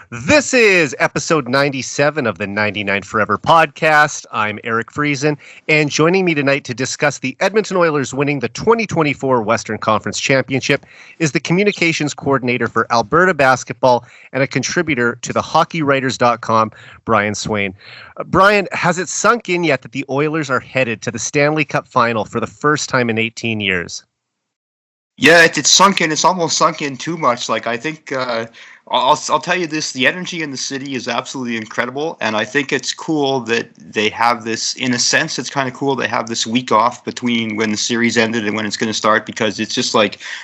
This is episode 97 of the 99 Forever podcast. I'm Eric Friesen, and joining me tonight to discuss the Edmonton Oilers winning the 2024 Western Conference Championship is the communications coordinator for Alberta basketball and a contributor to the HockeyWriters.com, Brian Swane. Brian, has it sunk in yet that the Oilers are headed to the Stanley Cup Final for the first time in 18 years? Yeah, it's sunk in. It's almost sunk in too much. I think I'll tell you this: the energy in the city is absolutely incredible, and I think it's cool that they have this. In a sense, it's kind of cool they have this week off between when the series ended and when it's going to start, because it's just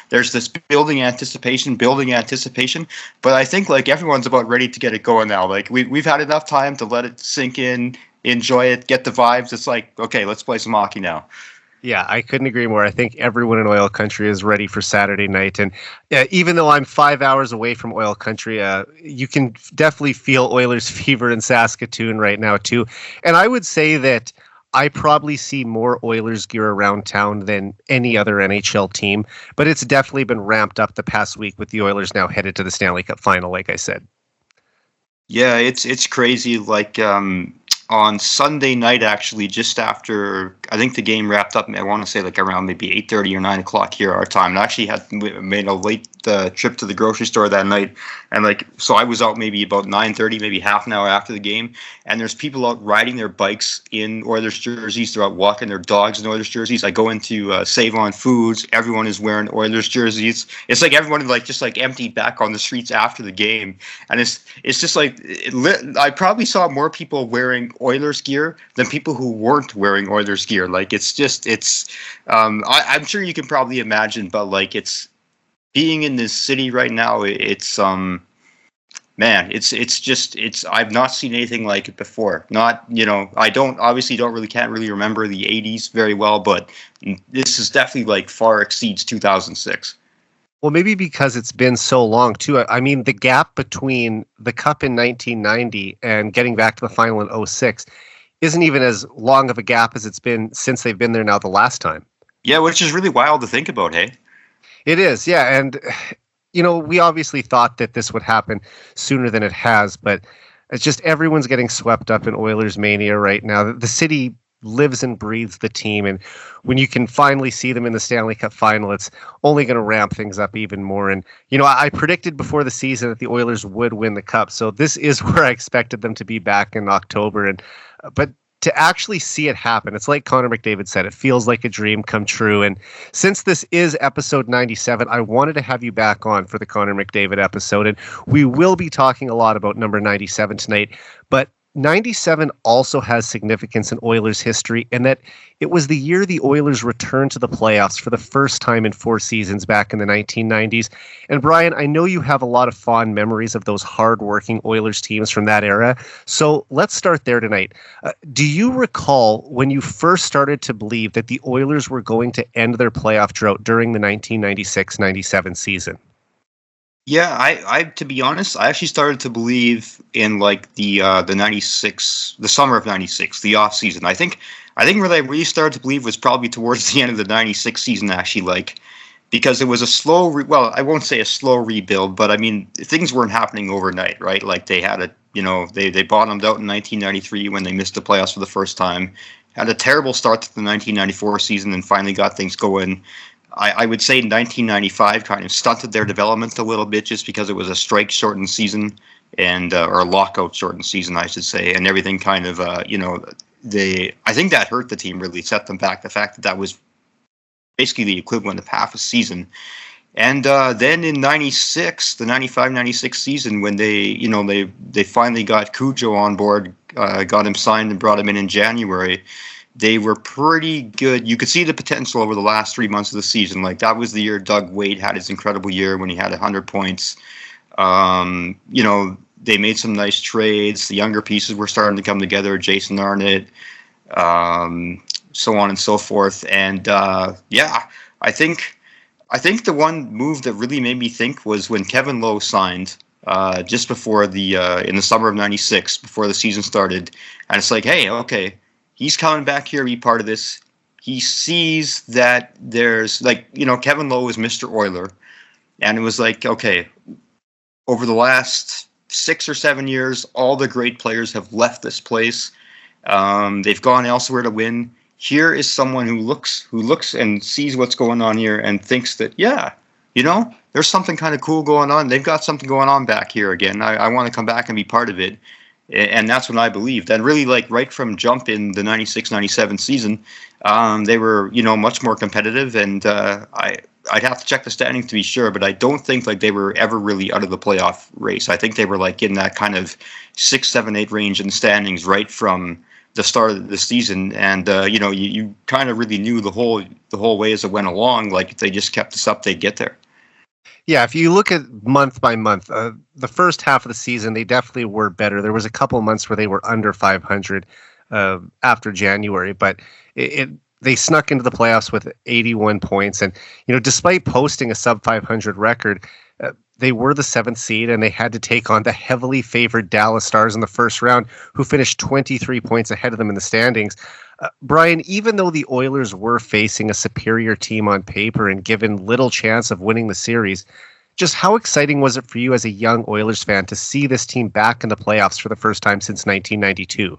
there's this building anticipation. But I think everyone's about ready to get it going now. We've had enough time to let it sink in, enjoy it, get the vibes. It's okay, let's play some hockey now. Yeah, I couldn't agree more. I think everyone in oil country is ready for Saturday night. And even though I'm 5 hours away from oil country, you can definitely feel Oilers fever in Saskatoon right now, too. And I would say that I probably see more Oilers gear around town than any other NHL team. But it's definitely been ramped up the past week with the Oilers now headed to the Stanley Cup Final, like I said. Yeah, it's crazy. On Sunday night, actually, just after I think the game wrapped up, I want to say around maybe 8:30 or 9 o'clock here our time. And I actually had made a late trip to the grocery store that night, and so I was out maybe about 9:30, maybe half an hour after the game. And there's people out riding their bikes in Oilers jerseys. They're out walking their dogs in Oilers jerseys. I go into Save On Foods. Everyone is wearing Oilers jerseys. It's everyone just emptied back on the streets after the game, and it's just I probably saw more people wearing Oilers gear than people who weren't wearing Oilers gear. I'm sure you can probably imagine, but it's being in this city right now. It's I've not seen anything like it before. Not, I can't really remember the 80s very well, but this is definitely far exceeds 2006. Well, maybe because it's been so long, too. I mean, the gap between the Cup in 1990 and getting back to the final in 2006 isn't even as long of a gap as it's been since they've been there now the last time. Yeah, which is really wild to think about, hey? It is, yeah. And, we obviously thought that this would happen sooner than it has, but it's just everyone's getting swept up in Oilers mania right now. The city lives and breathes the team, and when you can finally see them in the Stanley Cup Final, it's only going to ramp things up even more. And I predicted before the season that the Oilers would win the Cup, so this is where I expected them to be back in October. But to actually see it happen, it's like Connor McDavid said, it feels like a dream come true. And since this is episode 97, I wanted to have you back on for the Connor McDavid episode, and we will be talking a lot about number 97 tonight. But 97 also has significance in Oilers history, in that it was the year the Oilers returned to the playoffs for the first time in 4 seasons back in the 1990s. And Brian, I know you have a lot of fond memories of those hard-working Oilers teams from that era. So let's start there tonight. Do you recall when you first started to believe that the Oilers were going to end their playoff drought during the 1996-97 season? Yeah, I to be honest, I actually started to believe in the 96, the summer of 96, the off season. I think where I really started to believe was probably towards the end of the 96 season, actually, because it was a slow, I won't say a slow rebuild, but I mean, things weren't happening overnight, right? They had they bottomed out in 1993 when they missed the playoffs for the first time, had a terrible start to the 1994 season, and finally got things going. I would say 1995 kind of stunted their development a little bit, just because it was a strike-shortened season or a lockout-shortened season, I should say, and everything kind of, I think that hurt the team, really set them back. The fact that was basically the equivalent of half a season. And then in 96, the 95-96 season, when they finally got Cujo on board, got him signed and brought him in January, they were pretty good. You could see the potential over the last 3 months of the season. That was the year Doug Wade had his incredible year when he had 100 points. They made some nice trades. The younger pieces were starting to come together. Jason Arnott, so on and so forth. And I think the one move that really made me think was when Kevin Lowe signed just before in the summer of 96, before the season started. And it's hey, okay, he's coming back here to be part of this. He sees that there's Kevin Lowe is Mr. Oiler. And it was okay, over the last 6 or 7 years, all the great players have left this place. They've gone elsewhere to win. Here is someone who looks and sees what's going on here and thinks that, yeah, there's something kind of cool going on. They've got something going on back here again. I want to come back and be part of it. And that's what I believed. And really, like, right from jump in the 96-97 season, they were, much more competitive. And I'd have to check the standings to be sure, but I don't think like they were ever really out of the playoff race. I think they were like in that kind of 6, 7, 8 range in standings right from the start of the season. And you kind of really knew the whole way as it went along. Like if they just kept this up, they'd get there. Yeah, if you look at month by month, the first half of the season, they definitely were better. There was a couple months where they were under 500 after January, but they snuck into the playoffs with 81 points. And, despite posting a sub 500 record, they were the 7th seed and they had to take on the heavily favored Dallas Stars in the first round, who finished 23 points ahead of them in the standings. Brian, even though the Oilers were facing a superior team on paper and given little chance of winning the series, just how exciting was it for you as a young Oilers fan to see this team back in the playoffs for the first time since 1992?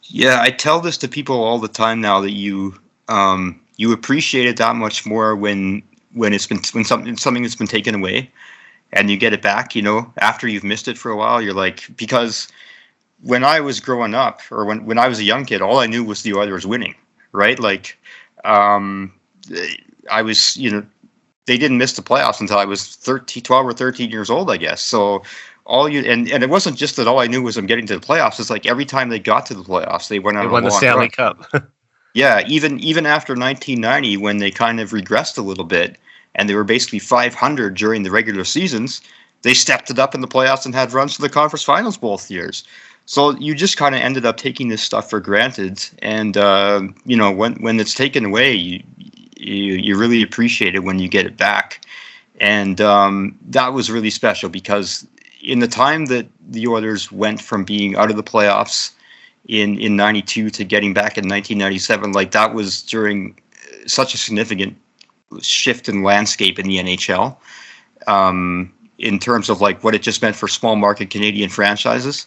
Yeah, I tell this to people all the time now that you appreciate it that much more when something that's been taken away and you get it back, after you've missed it for a while. You're like, because when I was growing up, or when I was a young kid, all I knew was the Oilers winning, right? Like, I was, they didn't miss the playoffs until I was 12 or 13 years old, I guess. So and it wasn't just that all I knew was I'm getting to the playoffs. It's like every time they got to the playoffs, they went on. They won the Stanley Cup. Yeah, even after 1990, when they kind of regressed a little bit, and they were basically 500 during the regular seasons, they stepped it up in the playoffs and had runs to the conference finals both years. So you just kind of ended up taking this stuff for granted, and when it's taken away, you really appreciate it when you get it back, and that was really special because in the time that the Oilers went from being out of the playoffs in 92 to getting back in 1997, like that was during such a significant shift in landscape in the NHL, in terms of like what it just meant for small market Canadian franchises.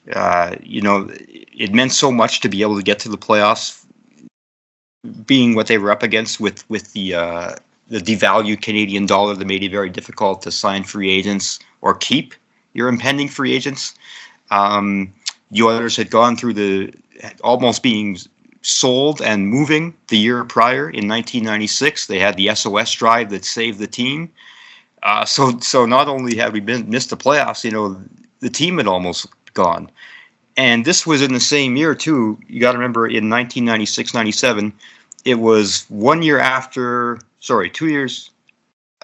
It meant so much to be able to get to the playoffs, being what they were up against with the devalued Canadian dollar that made it very difficult to sign free agents or keep your impending free agents. The Oilers had gone through almost being sold and moving the year prior in 1996. They had the SOS drive that saved the team. So not only had we missed the playoffs, the team had almost gone. And this was in the same year, too. You got to remember in 1996-97, it was 2 years.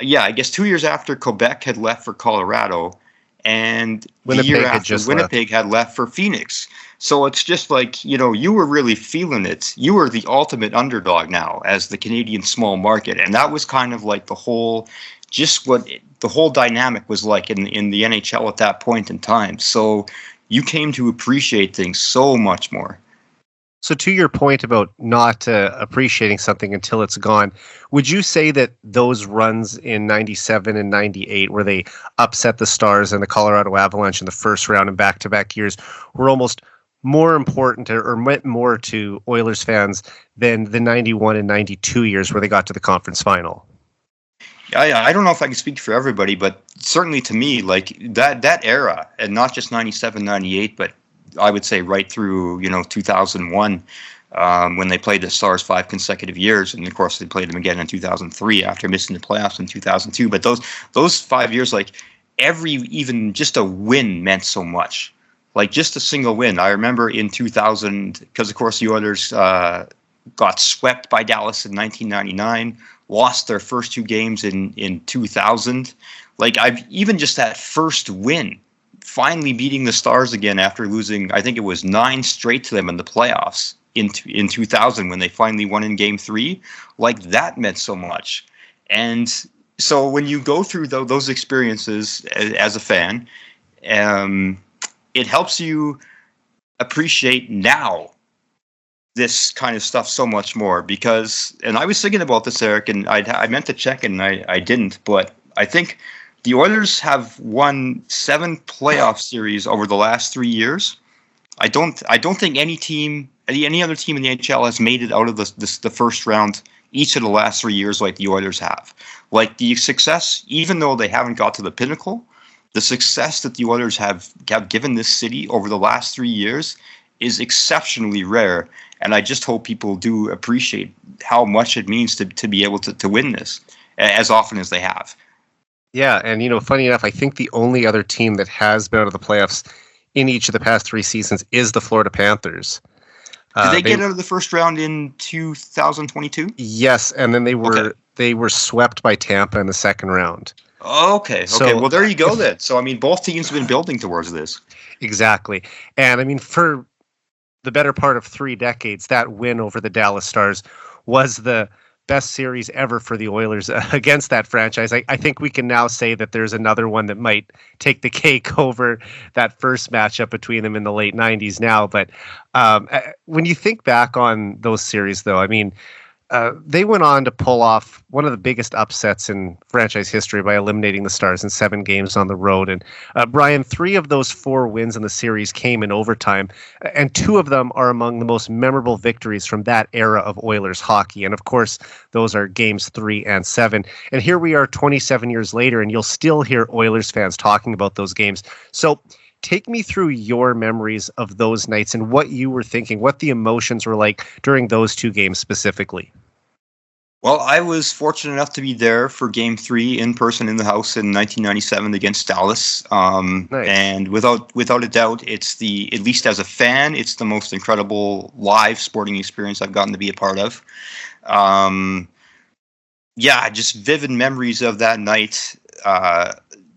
Yeah, I guess 2 years after Quebec had left for Colorado, and the year after Winnipeg had left for Phoenix. So it's just like, you were really feeling it. You were the ultimate underdog now as the Canadian small market. And that was kind of like the whole dynamic was like in the NHL at that point in time. So you came to appreciate things so much more. So to your point about not appreciating something until it's gone, would you say that those runs in 97 and 98, where they upset the Stars and the Colorado Avalanche in the first round in back-to-back years, were almost more important or meant more to Oilers fans than the 91 and 92 years where they got to the conference final? I don't know if I can speak for everybody, but certainly to me, like that era, and not just 97, 98, but I would say right through 2001, when they played the Stars 5 consecutive years, and of course they played them again in 2003 after missing the playoffs in 2002. But those 5 years, like even just a win meant so much. Like just a single win. I remember in 2000, because of course the Oilers got swept by Dallas in 1999, lost their first 2 games in 2000. Like even just that first win, finally beating the Stars again after losing, I think it was 9 straight to them in the playoffs in 2000 when they finally won in Game 3, like that meant so much. And so when you go through those experiences as a fan, it helps you appreciate now this kind of stuff so much more because, and I was thinking about this, Eric, and I meant to check and I didn't, but I think the Oilers have won 7 playoff series over the last 3 years. I don't think any other team in the NHL has made it out of the first round each of the last 3 years like the Oilers have. Like the success, even though they haven't got to the pinnacle, the success that the Oilers have given this city over the last 3 years is exceptionally rare. And I just hope people do appreciate how much it means to be able to win this as often as they have. Yeah, and funny enough, I think the only other team that has been out of the playoffs in each of the past 3 seasons is the Florida Panthers. Did they get out of the first round in 2022? Yes, and then they were swept by Tampa in the second round. Okay. Well, there you go then. So, I mean, both teams have been building towards this. Exactly. And, I mean, for the better part of 3 decades, that win over the Dallas Stars was the best series ever for the Oilers against that franchise. I think we can now say that there's another one that might take the cake over that first matchup between them in the late 90s now. But when you think back on those series, though, I mean, they went on to pull off one of the biggest upsets in franchise history by eliminating the Stars in 7 games on the road. And Brian, 3 of those 4 wins in the series came in overtime, and 2 of them are among the most memorable victories from that era of Oilers hockey. And of course, those are games 3 and 7. And here we are 27 years later, and you'll still hear Oilers fans talking about those games. So take me through your memories of those nights and what you were thinking, what the emotions were like during those 2 games specifically. Well, I was fortunate enough to be there for Game 3 in person in the house in 1997 against Dallas. Nice. And without a doubt, at least as a fan, it's the most incredible live sporting experience I've gotten to be a part of. Just vivid memories of that night.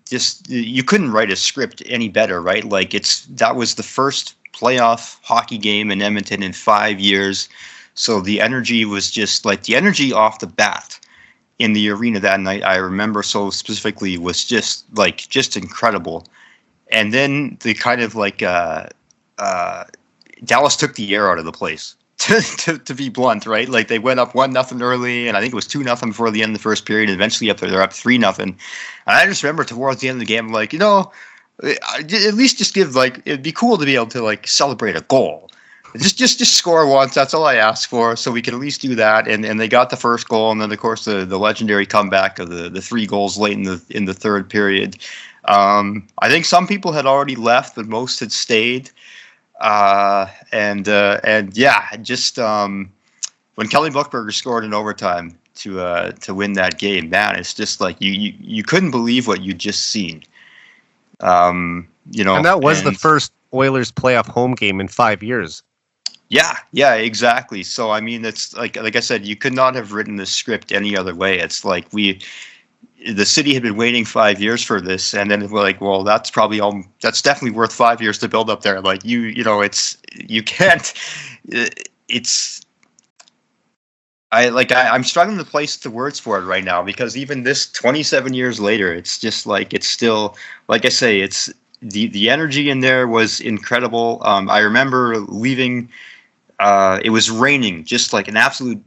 Just you couldn't write a script any better, right? Like that was the first playoff hockey game in Edmonton in 5 years. So the energy was just like the energy off the bat in the arena that night. I remember so specifically was just incredible. And then the kind of Dallas took the air out of the place. To be blunt, right? Like they went up 1-0 early, and I think it was 2-0 before the end of the first period. And eventually they're up 3-0. And I just remember towards the end of the game, like, at least just give it'd be cool to be able to celebrate a goal. Just score once. That's all I asked for. So we could at least do that. And they got the first goal, and then of course the legendary comeback of the 3 goals late in the third period. I think some people had already left, but most had stayed. When Kelly Buchberger scored in overtime to win that game, man, it's just like you couldn't believe what you'd just seen. And that was the first Oilers playoff home game in 5 years. Yeah, exactly. So I mean, it's like I said, you could not have written this script any other way. It's like the city had been waiting 5 years for this, and then we're like, well, that's definitely worth 5 years to build up there. Like I'm struggling to place the words for it right now, because even this 27 years later, it's just like, it's still, like I say, it's the energy in there was incredible. I remember leaving, it was raining, just like an absolute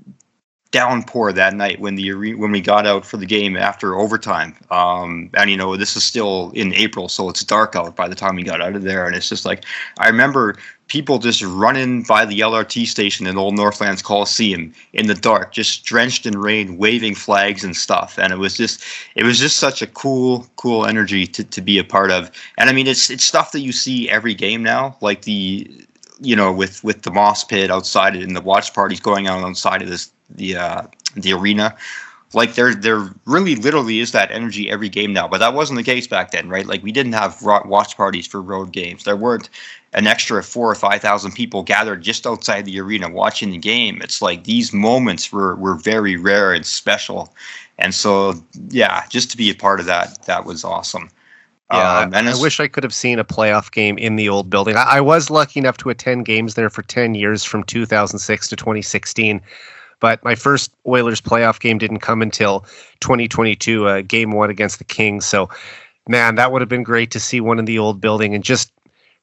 downpour that night when we got out for the game after overtime. And this is still in April, so it's dark out by the time we got out of there. And it's just like, I remember people just running by the LRT station in Old Northlands Coliseum in the dark, just drenched in rain, waving flags and stuff. And it was just such a cool energy to be a part of. And I mean, it's stuff that you see every game now, like with the moss pit outside and the watch parties going on outside of the arena. Like there really literally is that energy every game now, but that wasn't the case back then, right? Like we didn't have watch parties for road games. There weren't an extra 4,000 or 5,000 people gathered just outside the arena watching the game. It's like these moments were very rare and special. And so, yeah, just to be a part of that was awesome. Yeah, I wish I could have seen a playoff game in the old building. I was lucky enough to attend games there for 10 years from 2006 to 2016. But my first Oilers playoff game didn't come until 2022, Game 1 against the Kings. So, man, that would have been great to see one in the old building and just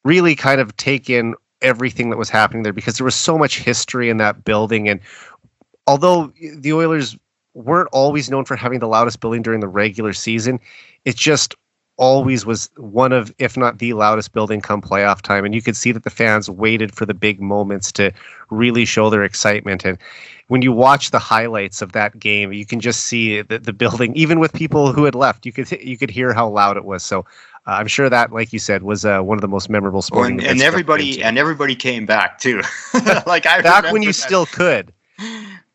really kind of take in everything that was happening there, because there was so much history in that building. And although the Oilers weren't always known for having the loudest building during the regular season. It just always was one of, if not the loudest building come playoff time. And you could see that the fans waited for the big moments to really show their excitement. And when you watch the highlights of that game, you can just see the building, even with people who had left, you could hear how loud it was. So I'm sure that, like you said, was one of the most memorable sporting events. And everybody came back too. Like back when you still could.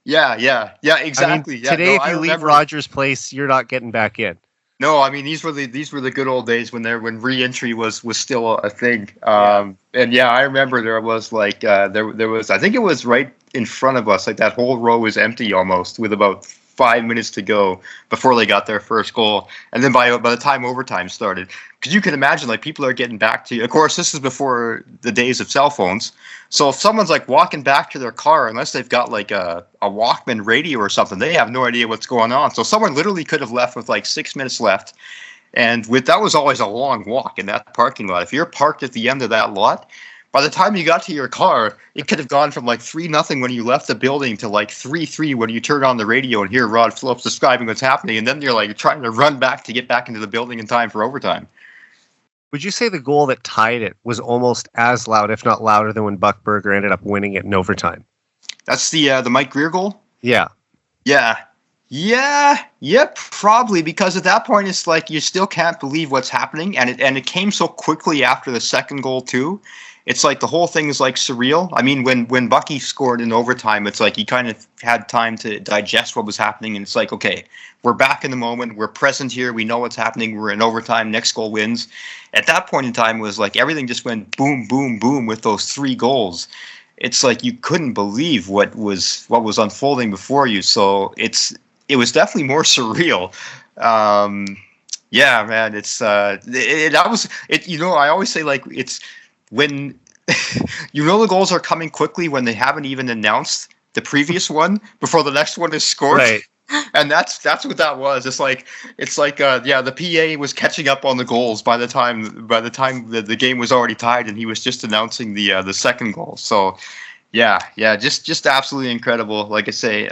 Yeah, exactly. I mean, today, if you leave Rogers Place, you're not getting back in. No, I mean these were the good old days when re-entry was still a thing. And yeah, I remember there was like there was, I think it was right in front of us, like that whole row was empty almost with about 5 minutes to go before they got their first goal. And then by the time overtime started, because you can imagine, like, people are getting back to you. Of course, this is before the days of cell phones. So if someone's like walking back to their car, unless they've got like a Walkman radio or something, they have no idea what's going on. So someone literally could have left with like 6 minutes left. And that was always a long walk in that parking lot. If you're parked at the end of that lot, by the time you got to your car, it could have gone from like 3-0 when you left the building to like 3-3 when you turn on the radio and hear Rod Phillips describing what's happening. And then you're like trying to run back to get back into the building in time for overtime. Would you say the goal that tied it was almost as loud, if not louder, than when Buck Berger ended up winning it in overtime? That's the Mike Greer goal? Yeah. Yeah, probably, because at that point it's like you still can't believe what's happening, and it came so quickly after the second goal too. It's like the whole thing is like surreal. I mean, when Bucky scored in overtime, it's like he kind of had time to digest what was happening, and it's like, okay, we're back in the moment, we're present here, we know what's happening, we're in overtime, next goal wins. At that point in time, it was like everything just went boom, boom, boom with those 3 goals. It's like you couldn't believe what was unfolding before you. So it was definitely more surreal. Yeah, man, I always say, like, it's when the goals are coming quickly when they haven't even announced the previous one before the next one is scored. Right. And that's what that was. It's like the PA was catching up on the goals by the time the game was already tied, and he was just announcing the second goal. So yeah, just absolutely incredible. Like I say,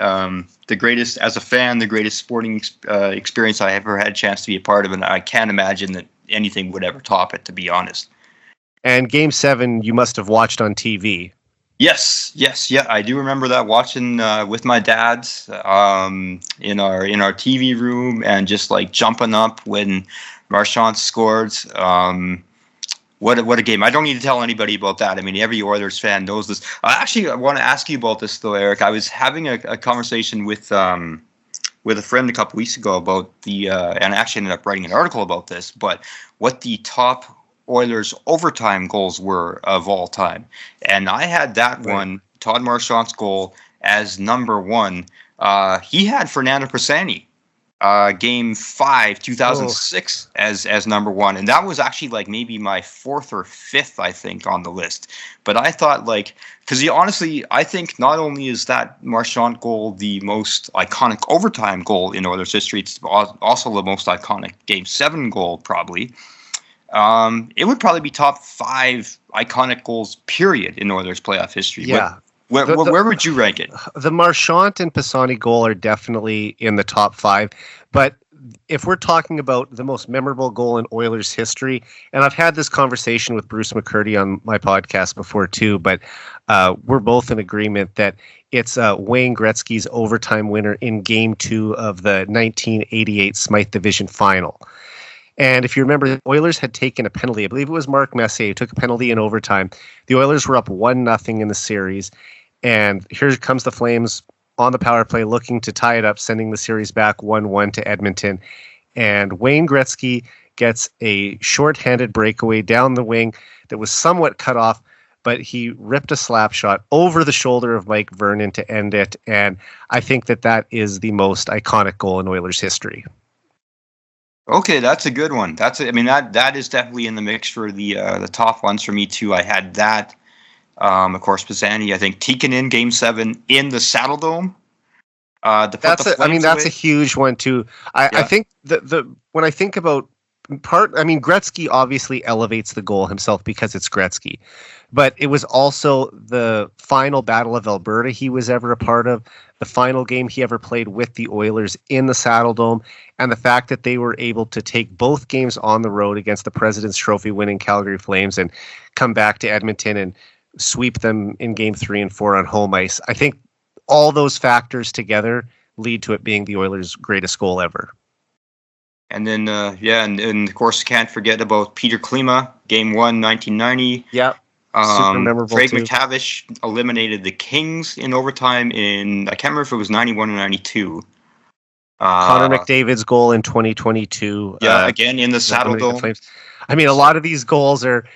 the greatest, as a fan, the greatest sporting experience I ever had a chance to be a part of, and I can't imagine that anything would ever top it, to be honest. And Game 7, you must have watched on TV. Yes, yeah, I do remember that, watching with my dad in our TV room, and just like jumping up when Marchand scored. What a game! I don't need to tell anybody about that. I mean, every Oilers fan knows this. I want to ask you about this though, Eric. I was having a conversation with a friend a couple weeks ago about and I actually ended up writing an article about this, but what the top Oilers overtime goals were of all time. And I had that one, Todd Marchand's goal, as number 1. He had Fernando Pisani, Game 5, 2006, as number 1. And that was actually like maybe my 4th or 5th, I think, on the list. But I thought, like, because honestly, I think not only is that Marchand goal the most iconic overtime goal in Oilers history, it's also the most iconic Game 7 goal, probably. It would probably be top 5 iconic goals, period, in Oilers playoff history. Yeah. Where would you rank it? The Marchand and Pisani goal are definitely in the top 5. But if we're talking about the most memorable goal in Oilers history, and I've had this conversation with Bruce McCurdy on my podcast before too, but we're both in agreement that it's Wayne Gretzky's overtime winner in Game 2 of the 1988 Smythe Division Final. And if you remember, the Oilers had taken a penalty. I believe it was Mark Messier who took a penalty in overtime. The Oilers were up 1-0 in the series. And here comes the Flames on the power play looking to tie it up, sending the series back 1-1 to Edmonton. And Wayne Gretzky gets a shorthanded breakaway down the wing that was somewhat cut off, but he ripped a slap shot over the shoulder of Mike Vernon to end it. And I think that is the most iconic goal in Oilers history. Okay, that's a good one. That is definitely in the mix for the top ones for me too. I had that. Of course, Pisani. I think Tikkanen Game 7 in the Saddle Dome. That's a huge one too. I think when I think about Gretzky obviously elevates the goal himself because it's Gretzky, but it was also the final Battle of Alberta he was ever a part of, the final game he ever played with the Oilers in the Saddle Dome, and the fact that they were able to take both games on the road against the President's Trophy winning Calgary Flames and come back to Edmonton and sweep them in game 3 and 4 on home ice. I think all those factors together lead to it being the Oilers' greatest goal ever. And then, and of course, can't forget about Peter Klima, Game 1, 1990. Yeah, super memorable Craig too. McTavish eliminated the Kings in overtime I can't remember if it was 91 or 92. Connor McDavid's goal in 2022. Again in the Saddle Dome. Flames. A lot of these goals are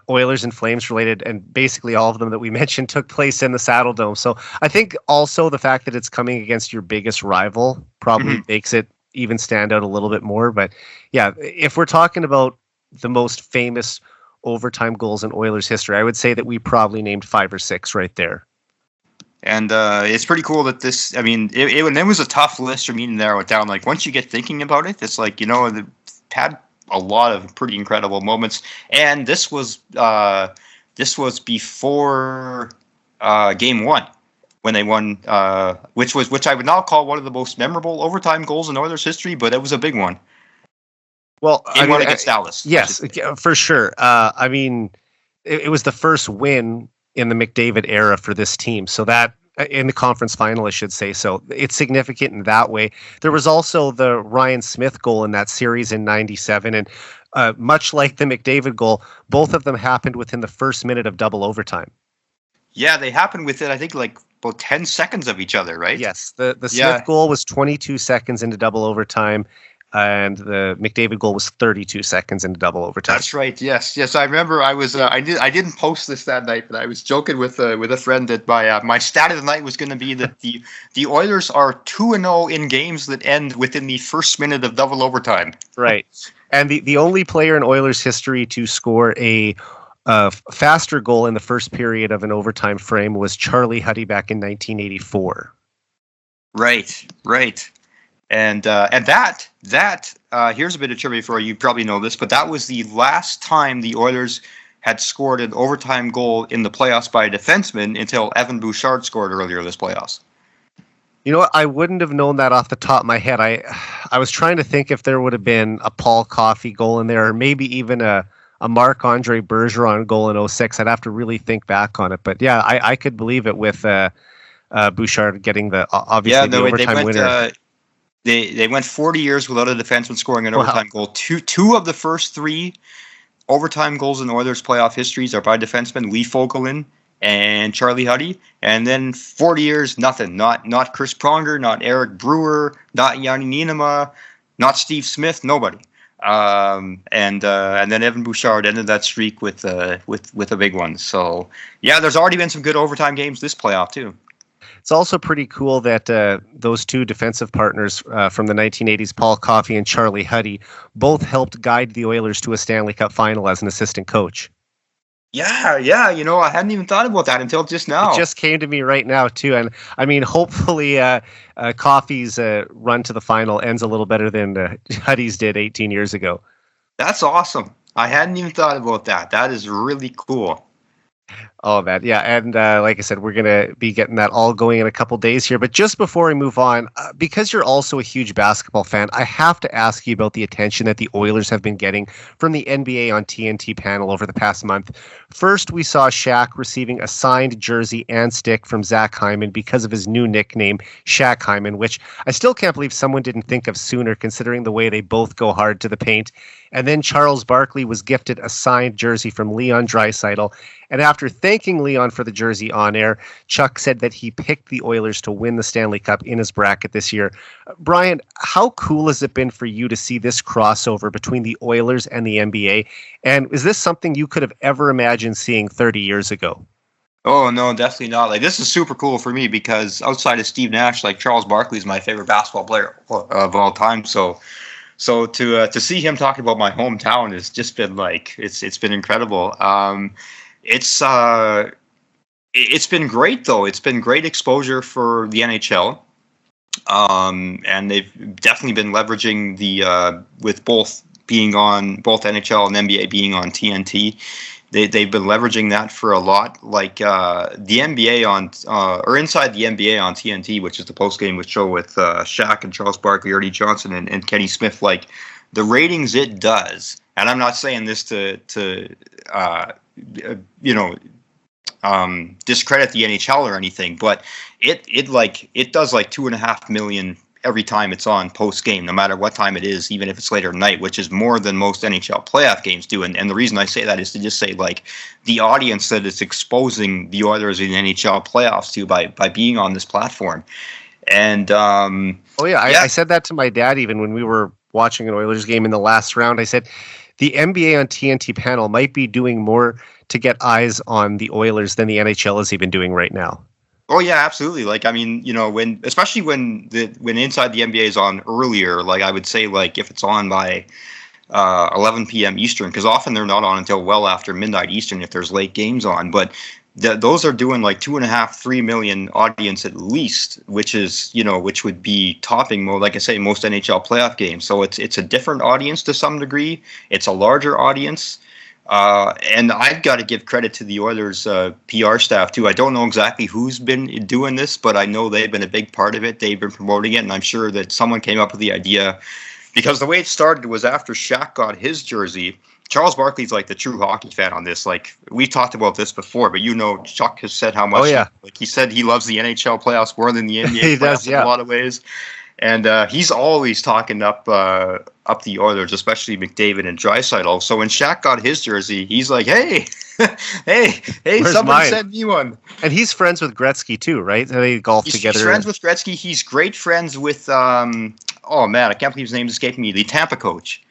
Oilers and Flames related, and basically all of them that we mentioned took place in the Saddle Dome. So I think also the fact that it's coming against your biggest rival probably makes it even stand out a little bit more. But yeah, if we're talking about the most famous overtime goals in Oilers history, I would say that we probably named 5 or 6 right there. And it's pretty cool that this, it was a tough list for me to narrow it down. Like, once you get thinking about it, it's like, they've had a lot of pretty incredible moments. And this was before Game 1. When they won, which I would now call one of the most memorable overtime goals in Oilers history, but it was a big one. Well, one against Dallas. Yes, for sure. It was the first win in the McDavid era for this team, so that in the conference final, I should say. So it's significant in that way. There was also the Ryan Smith goal in that series in '97, and much like the McDavid goal, both of them happened within the first minute of double overtime. Yeah, they happened within, I think, like about 10 seconds of each other, right? Yes, the Smith goal was 22 seconds into double overtime, and the McDavid goal was 32 seconds into double overtime. That's right. Yes. I remember. I was. I didn't post this that night, but I was joking with a friend that my stat of the night was going to be that the Oilers are 2-0 in games that end within the first minute of double overtime. Right, and the only player in Oilers history to score a faster goal in the first period of an overtime frame was Charlie Huddy back in 1984. Right. And that here's a bit of trivia for you. You probably know this, but that was the last time the Oilers had scored an overtime goal in the playoffs by a defenseman until Evan Bouchard scored earlier this playoffs. You know what? I wouldn't have known that off the top of my head. I was trying to think if there would have been a Paul Coffey goal in there, or maybe even a Marc-Andre Bergeron goal in 06. I'd have to really think back on it. But yeah, I could believe it with Bouchard getting the overtime winner. They went 40 years without a defenseman scoring an overtime goal. Two of the first 3 overtime goals in Oilers playoff histories are by defensemen Lee Fogelin and Charlie Huddy. And then 40 years, nothing. Not Chris Pronger, not Eric Brewer, not Yanni Nienema, not Steve Smith, nobody. And then Evan Bouchard ended that streak with a big one. So yeah, there's already been some good overtime games this playoff too. It's also pretty cool that those two defensive partners from the 1980s, Paul Coffey and Charlie Huddy, both helped guide the Oilers to a Stanley Cup final as an assistant coach. Yeah. I hadn't even thought about that until just now. It just came to me right now too, and hopefully Coffey's run to the final ends a little better than Huddy's did 18 years ago. That's awesome. I hadn't even thought about that. That is really cool. Oh, man. Yeah. And like I said, we're going to be getting that all going in a couple days here. But just before we move on, because you're also a huge basketball fan, I have to ask you about the attention that the Oilers have been getting from the NBA on TNT panel over the past month. First, we saw Shaq receiving a signed jersey and stick from Zach Hyman because of his new nickname, Shaq Hyman, which I still can't believe someone didn't think of sooner, considering the way they both go hard to the paint. And then Charles Barkley was gifted a signed jersey from Leon Draisaitl. And after thanking Leon for the jersey on air, Chuck said that he picked the Oilers to win the Stanley Cup in his bracket this year. Brian, how cool has it been for you to see this crossover between the Oilers and the NBA? And is this something you could have ever imagined seeing 30 years ago? Oh, no, definitely not. Like, this is super cool for me because outside of Steve Nash, like, Charles Barkley is my favorite basketball player of all time. So to see him talking about my hometown has just been like, it's been incredible. It's been great though. It's been great exposure for the NHL. And they've definitely been leveraging with both being on both NHL and NBA being on TNT. They've been leveraging that for a lot, like the NBA on or Inside the NBA on TNT, which is the post-game show with Shaq and Charles Barkley, Ernie Johnson, and Kenny Smith. Like the ratings it does, and I'm not saying this to discredit the NHL or anything, but it does like 2.5 million every time it's on post game, no matter what time it is, even if it's later at night, which is more than most NHL playoff games do. And the reason I say that is to just say, like, the audience that it's exposing the Oilers in NHL playoffs to by being on this platform. And I said that to my dad even when we were watching an Oilers game in the last round. I said the NBA on TNT panel might be doing more to get eyes on the Oilers than the NHL has even doing right now. Oh yeah, absolutely. Like, I mean, especially when Inside the NBA is on earlier, like I would say, like if it's on by 11 p.m. Eastern, because often they're not on until well after midnight Eastern if there's late games on. But those are doing like 2.5-3 million audience at least, which would be topping like I say, most NHL playoff games. So it's a different audience to some degree. It's a larger audience. And I've got to give credit to the Oilers PR staff too. I don't know exactly who's been doing this, but I know they've been a big part of it. They've been promoting it, and I'm sure that someone came up with the idea, because the way it started was after Shaq got his jersey. Charles Barkley's like the true hockey fan on this. Like, we've talked about this before, but Chuck has said how much. Oh, yeah. He said he loves the NHL playoffs more than the NBA playoffs in a lot of ways. And he's always talking up the Oilers, especially McDavid and Draisaitl. So when Shaq got his jersey, he's like, hey, somebody send me one. And he's friends with Gretzky too, right? They golf together. He's friends with Gretzky. He's great friends with, I can't believe his name is escaping me, the Tampa coach.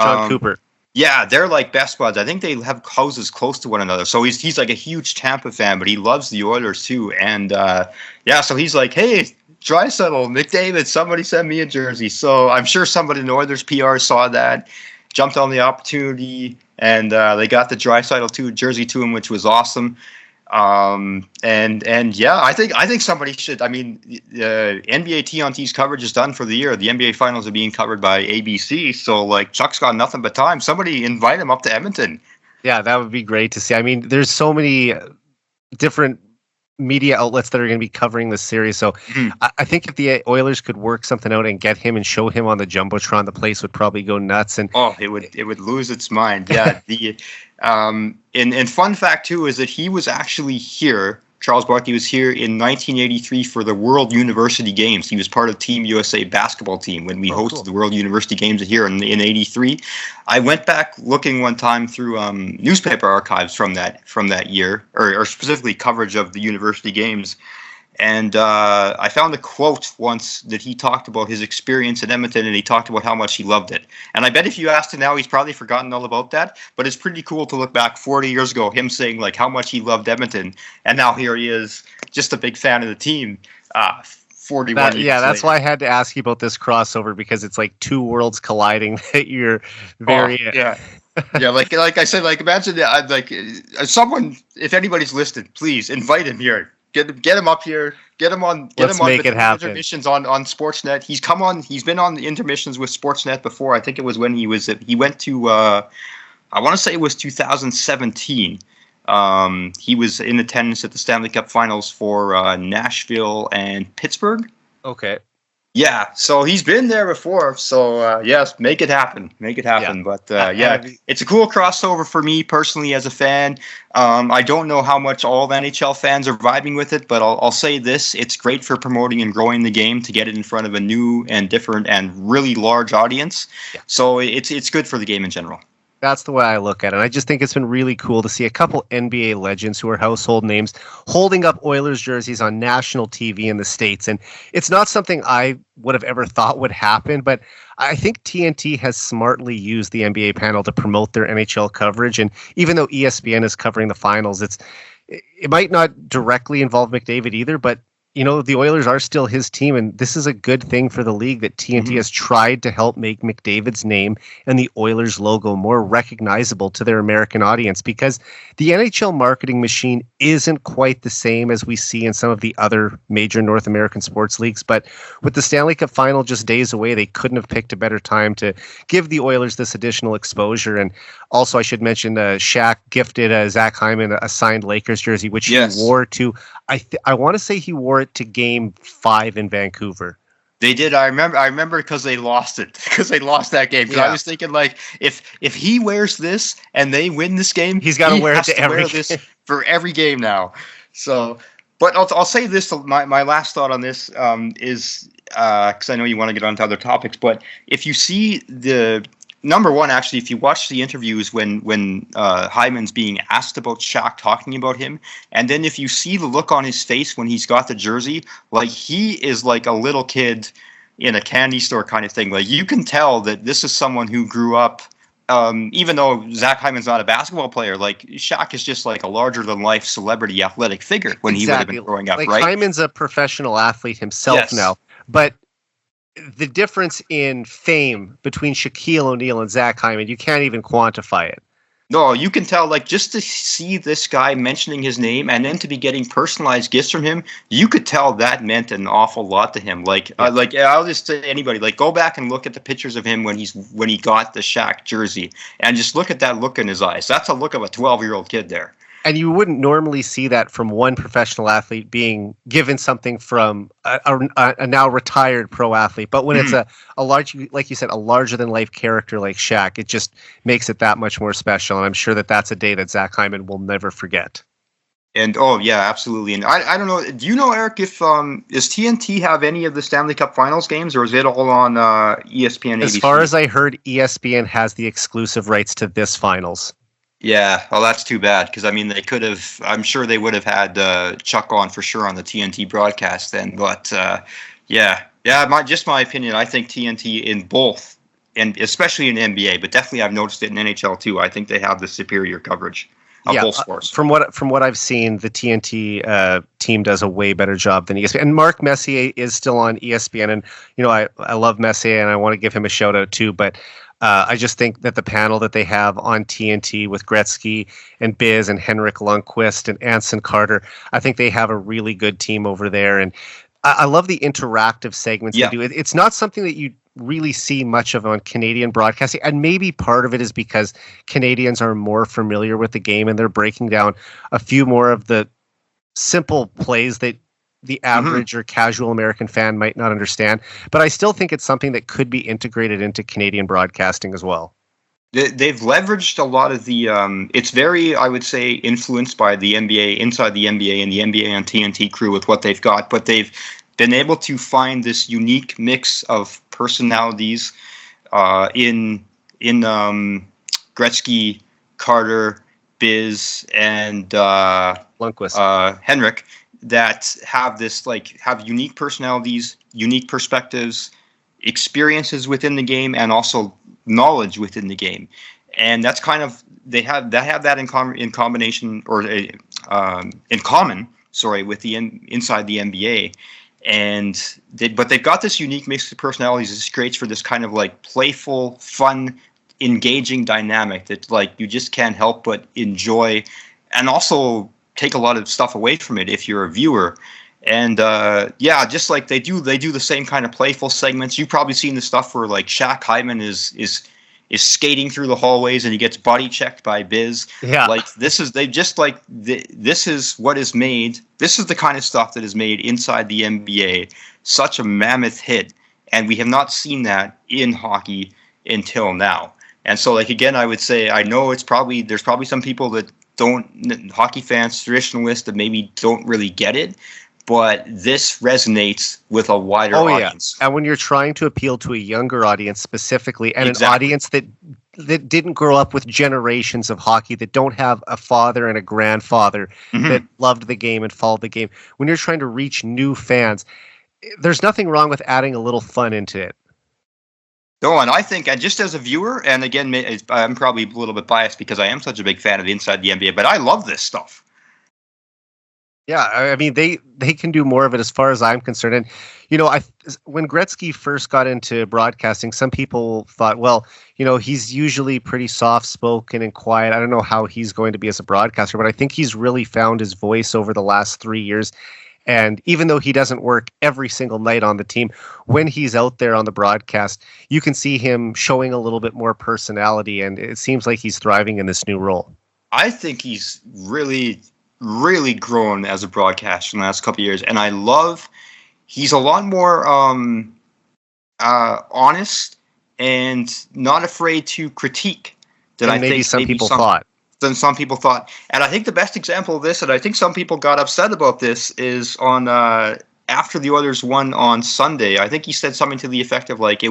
John Cooper. Yeah, they're like best buds. I think they have houses close to one another. So he's like a huge Tampa fan, but he loves the Oilers too. And so he's like, hey, Draisaitl, McDavid, somebody send me a jersey. So I'm sure somebody in the Oilers PR saw that, jumped on the opportunity, and they got the Draisaitl jersey to him, which was awesome. I think somebody should. I mean, NBA TNT's coverage is done for the year. The NBA Finals are being covered by ABC, so like Chuck's got nothing but time. Somebody invite him up to Edmonton. Yeah, that would be great to see. I mean, there's so many different media outlets that are going to be covering this series. So I think if the Oilers could work something out and get him and show him on the Jumbotron, the place would probably go nuts. And it would lose its mind. Yeah. And fun fact too is that he was actually here. Charles Barkley was here in 1983 for the World University Games. He was part of Team USA basketball team when we hosted the World University Games here in 83. I went back looking one time through newspaper archives from that year, or specifically coverage of the University Games. And I found a quote once that he talked about his experience in Edmonton, and he talked about how much he loved it. And I bet if you asked him now, he's probably forgotten all about that. But it's pretty cool to look back 40 years ago, him saying like how much he loved Edmonton, and now here he is, just a big fan of the team. 41 years that's later. why I had to ask you about this crossover, because it's like two worlds colliding that you're very like I said, like imagine someone, if anybody's listening, please invite him here. Get him up here. Get him on the intermissions on Sportsnet. He's been on the intermissions with Sportsnet before. I think it was when he went to I want to say it was 2017. He was in attendance at the Stanley Cup Finals for Nashville and Pittsburgh. Okay. Yeah, so he's been there before. So, yes, make it happen. Yeah. But, it's a cool crossover for me personally as a fan. I don't know how much all the NHL fans are vibing with it, but I'll say this. It's great for promoting and growing the game to get it in front of a new and different and really large audience. Yeah. So it's good for the game in general. That's the way I look at it. And I just think it's been really cool to see a couple NBA legends who are household names holding up Oilers jerseys on national TV in the States. And it's not something I would have ever thought would happen, but I think TNT has smartly used the NBA panel to promote their NHL coverage. And even though ESPN is covering the finals, it might not directly involve McDavid either, but the Oilers are still his team, and this is a good thing for the league that TNT has tried to help make McDavid's name and the Oilers logo more recognizable to their American audience, because the NHL marketing machine isn't quite the same as we see in some of the other major North American sports leagues. But with the Stanley Cup Final just days away, they couldn't have picked a better time to give the Oilers this additional exposure. And also, I should mention, Shaq gifted Zach Hyman a signed Lakers jersey, which he wore to, I want to say he wore it to Game 5 in Vancouver. They did. I remember because they lost it. Because they lost that game. I was thinking, like, if he wears this and they win this game, he's got to wear it to every this for every game now. So, but I'll say this. My last thought on this is because I know you want to get on to other topics, but if you see the number one, actually, if you watch the interviews when Hyman's being asked about Shaq talking about him, and then if you see the look on his face when he's got the jersey, like he is like a little kid in a candy store kind of thing. Like you can tell that this is someone who grew up, even though Zach Hyman's not a basketball player, like Shaq is just like a larger than life celebrity athletic figure when he would have been growing up, like, right? Hyman's a professional athlete himself now, but the difference in fame between Shaquille O'Neal and Zach Hyman, you can't even quantify it. No, you can tell, like, just to see this guy mentioning his name and then to be getting personalized gifts from him, you could tell that meant an awful lot to him. I'll just say anybody, like, go back and look at the pictures of him when he got the Shaq jersey and just look at that look in his eyes. That's a look of a 12-year-old kid there. And you wouldn't normally see that from one professional athlete being given something from a now retired pro athlete. But when it's a large, like you said, a larger than life character like Shaq, it just makes it that much more special. And I'm sure that that's a day that Zach Hyman will never forget. And oh yeah, absolutely. And I don't know. Do you know, Eric, if does TNT have any of the Stanley Cup Finals games, or is it all on ESPN? As ABC? far as I heard, ESPN has the exclusive rights to this finals. Yeah, well, that's too bad, because I mean, they could have. I'm sure they would have had Chuck on for sure on the TNT broadcast then. But yeah. My opinion. I think TNT in both, and especially in NBA, but definitely I've noticed it in NHL too. I think they have the superior coverage of both sports. From what I've seen, the TNT team does a way better job than ESPN. And Mark Messier is still on ESPN, and I love Messier, and I want to give him a shout out too, but. I just think that the panel that they have on TNT with Gretzky and Biz and Henrik Lundqvist and Anson Carter, I think they have a really good team over there. And I love the interactive segments they do. It's not something that you really see much of on Canadian broadcasting. And maybe part of it is because Canadians are more familiar with the game and they're breaking down a few more of the simple plays that the average or casual American fan might not understand. But I still think it's something that could be integrated into Canadian broadcasting as well. They've leveraged a lot of the, it's very, I would say, influenced by the NBA, inside the NBA and the NBA and TNT crew with what they've got. But they've been able to find this unique mix of personalities in Gretzky, Carter, Biz, and Lundqvist. Henrik, that have unique personalities, unique perspectives, experiences within the game, and also knowledge within the game. And that's kind of they have that in combination or in common. Sorry, with the inside the NBA, but they've got this unique mix of personalities. This creates for this kind of like playful, fun, engaging dynamic that like you just can't help but enjoy, and also take a lot of stuff away from it if you're a viewer. And just like they do the same kind of playful segments. You've probably seen the stuff where like Shaq Hyman is skating through the hallways and he gets body checked by Biz. Yeah. Like this is what is made. This is the kind of stuff that is made inside the NBA such a mammoth hit, and we have not seen that in hockey until now. And so like again, I would say I know there's probably some people that hockey fans, traditionalists, that maybe don't really get it, but this resonates with a wider audience. And when you're trying to appeal to a younger audience specifically, and an audience that didn't grow up with generations of hockey, that don't have a father and a grandfather that loved the game and followed the game, when you're trying to reach new fans, there's nothing wrong with adding a little fun into it. No, and I think, and just as a viewer, and again, I'm probably a little bit biased because I am such a big fan of Inside the NBA, but I love this stuff. Yeah, I mean they can do more of it as far as I'm concerned. And when Gretzky first got into broadcasting, some people thought, well, he's usually pretty soft spoken and quiet. I don't know how he's going to be as a broadcaster, but I think he's really found his voice over the last 3 years. And even though he doesn't work every single night on the team, when he's out there on the broadcast, you can see him showing a little bit more personality, and it seems like he's thriving in this new role. I think he's really, really grown as a broadcaster in the last couple of years, and he's a lot more honest and not afraid to critique than I think some people thought. Than some people thought. And I think the best example of this, and I think some people got upset about this, is on after the Oilers won on Sunday. I think he said something to the effect of like,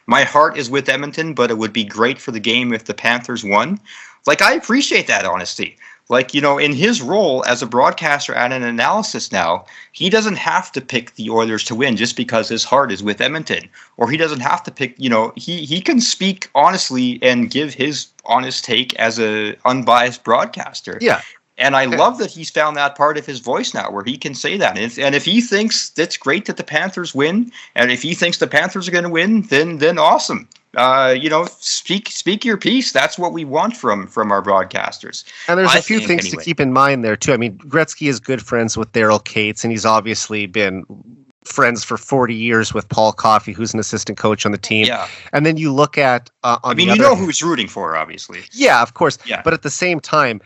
my heart is with Edmonton, but it would be great for the game if the Panthers won. Like, I appreciate that honesty. Like, in his role as a broadcaster and an analysis now, he doesn't have to pick the Oilers to win just because his heart is with Edmonton. Or he doesn't have to pick, he can speak honestly and give his honest take as a unbiased broadcaster. Yeah. And I love that he's found that part of his voice now where he can say that. And if he thinks it's great that the Panthers win, and if he thinks the Panthers are going to win, then awesome. Speak your piece. That's what we want from our broadcasters. And there's a few things to keep in mind there too. I mean, Gretzky is good friends with Daryl Cates, and he's obviously been friends for 40 years with Paul Coffey, who's an assistant coach on the team. Yeah. And then you look at who he's rooting for, obviously. Yeah, of course. Yeah. But at the same time,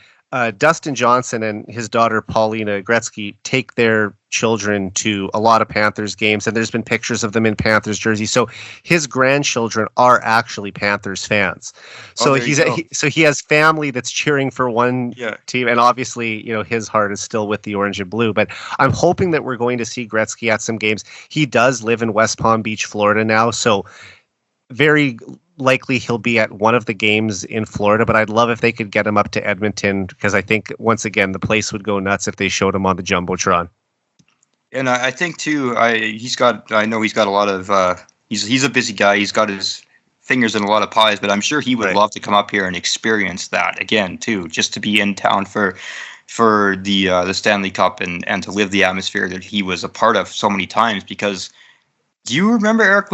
Dustin Johnson and his daughter Paulina Gretzky take their children to a lot of Panthers games, and there's been pictures of them in Panthers jerseys. So his grandchildren are actually Panthers fans. So he has family that's cheering for one team, and obviously, his heart is still with the orange and blue. But I'm hoping that we're going to see Gretzky at some games. He does live in West Palm Beach, Florida now, so very likely he'll be at one of the games in Florida, but I'd love if they could get him up to Edmonton, because I think, once again, the place would go nuts if they showed him on the Jumbotron. And I think, too, I know he's got a lot of, he's a busy guy. He's got his fingers in a lot of pies, but I'm sure he would love to come up here and experience that again, too, just to be in town for the Stanley Cup and to live the atmosphere that he was a part of so many times. Because do you remember, Eric,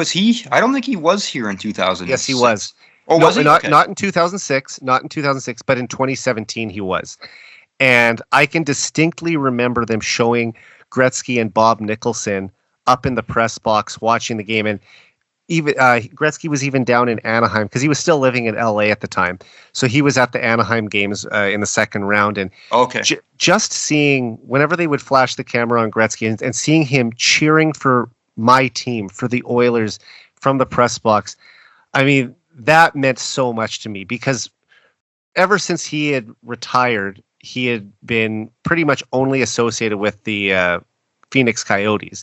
I don't think he was here in 2006. Yes, he was. Oh, was he? Not in 2006, but in 2017 he was. And I can distinctly remember them showing Gretzky and Bob Nicholson up in the press box watching the game. And even Gretzky was even down in Anaheim because he was still living in LA at the time. So he was at the Anaheim games in the second round. And just seeing, whenever they would flash the camera on Gretzky and seeing him cheering for my team, for the Oilers, from the press box, I mean, that meant so much to me, because ever since he had retired, he had been pretty much only associated with the Phoenix Coyotes.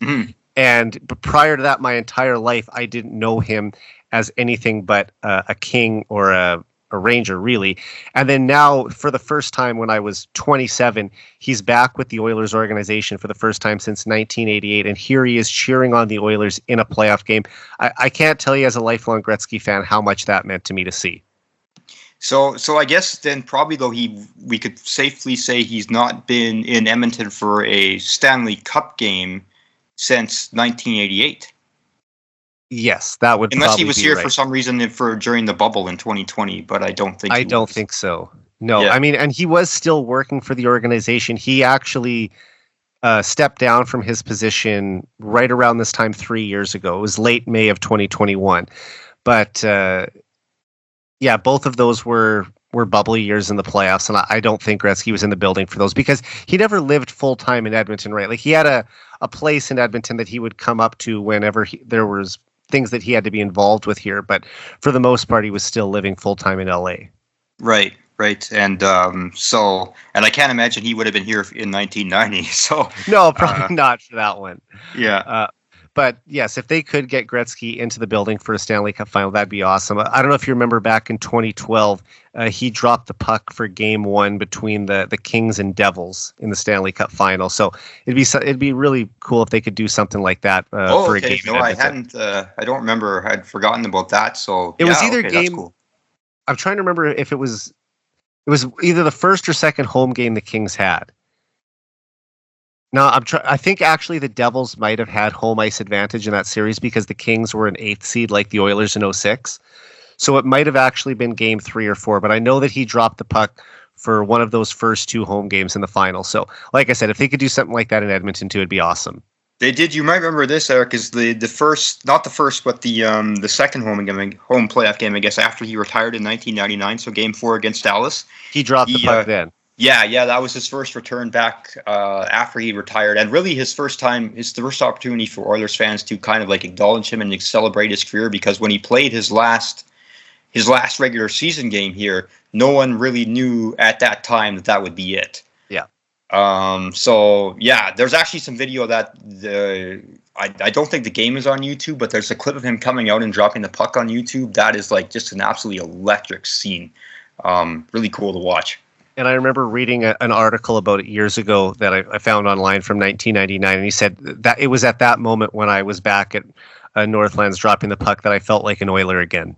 But prior to that, my entire life, I didn't know him as anything but a King or a Ranger, really. And then now, for the first time when I was 27, he's back with the Oilers organization for the first time since 1988. And here he is cheering on the Oilers in a playoff game. I can't tell you, as a lifelong Gretzky fan, how much that meant to me to see. So I guess then probably, though, we could safely say he's not been in Edmonton for a Stanley Cup game since 1988. Yes, that would, unless he was here for some reason during the bubble in 2020, but I don't think I don't think so. No, yeah. I mean, and he was still working for the organization. He actually stepped down from his position right around this time 3 years ago. It was late May of 2021. But both of those were bubbly years in the playoffs, and I don't think Gretzky was in the building for those, because he never lived full time in Edmonton, right? Like, he had a place in Edmonton that he would come up to whenever there was things that he had to be involved with here, but for the most part, he was still living full time in LA. Right. And and I can't imagine he would have been here in 1990. So no, probably not for that one. Yeah. But yes, if they could get Gretzky into the building for a Stanley Cup Final, that'd be awesome. I don't know if you remember back in 2012, he dropped the puck for Game 1 between the Kings and Devils in the Stanley Cup Final. So it'd be really cool if they could do something like that for a game. No, I hadn't. I don't remember. I'd forgotten about that. So it was either game. That's cool. I'm trying to remember if it was either the first or second home game the Kings had. No, I think actually the Devils might have had home ice advantage in that series because the Kings were an eighth seed like the Oilers in '06. So it might have actually been game 3 or 4, but I know that he dropped the puck for one of those first 2 home games in the final. So like I said, if they could do something like that in Edmonton too, it'd be awesome. They did. You might remember this, Eric, is the first, not the first, but the second home playoff game, I guess, after he retired in 1999. So Game 4 against Dallas. He dropped the puck then. Yeah, that was his first return back after he retired, and really his first opportunity for Oilers fans to kind of like acknowledge him and celebrate his career, because when he played his last regular season game here, no one really knew at that time that would be it. Yeah. So yeah, there's actually some video that I don't think the game is on YouTube, but there's a clip of him coming out and dropping the puck on YouTube. That is like just an absolutely electric scene. Really cool to watch. And I remember reading an article about it years ago that I found online from 1999, and he said that it was at that moment when I was back at Northlands dropping the puck that I felt like an Oiler again.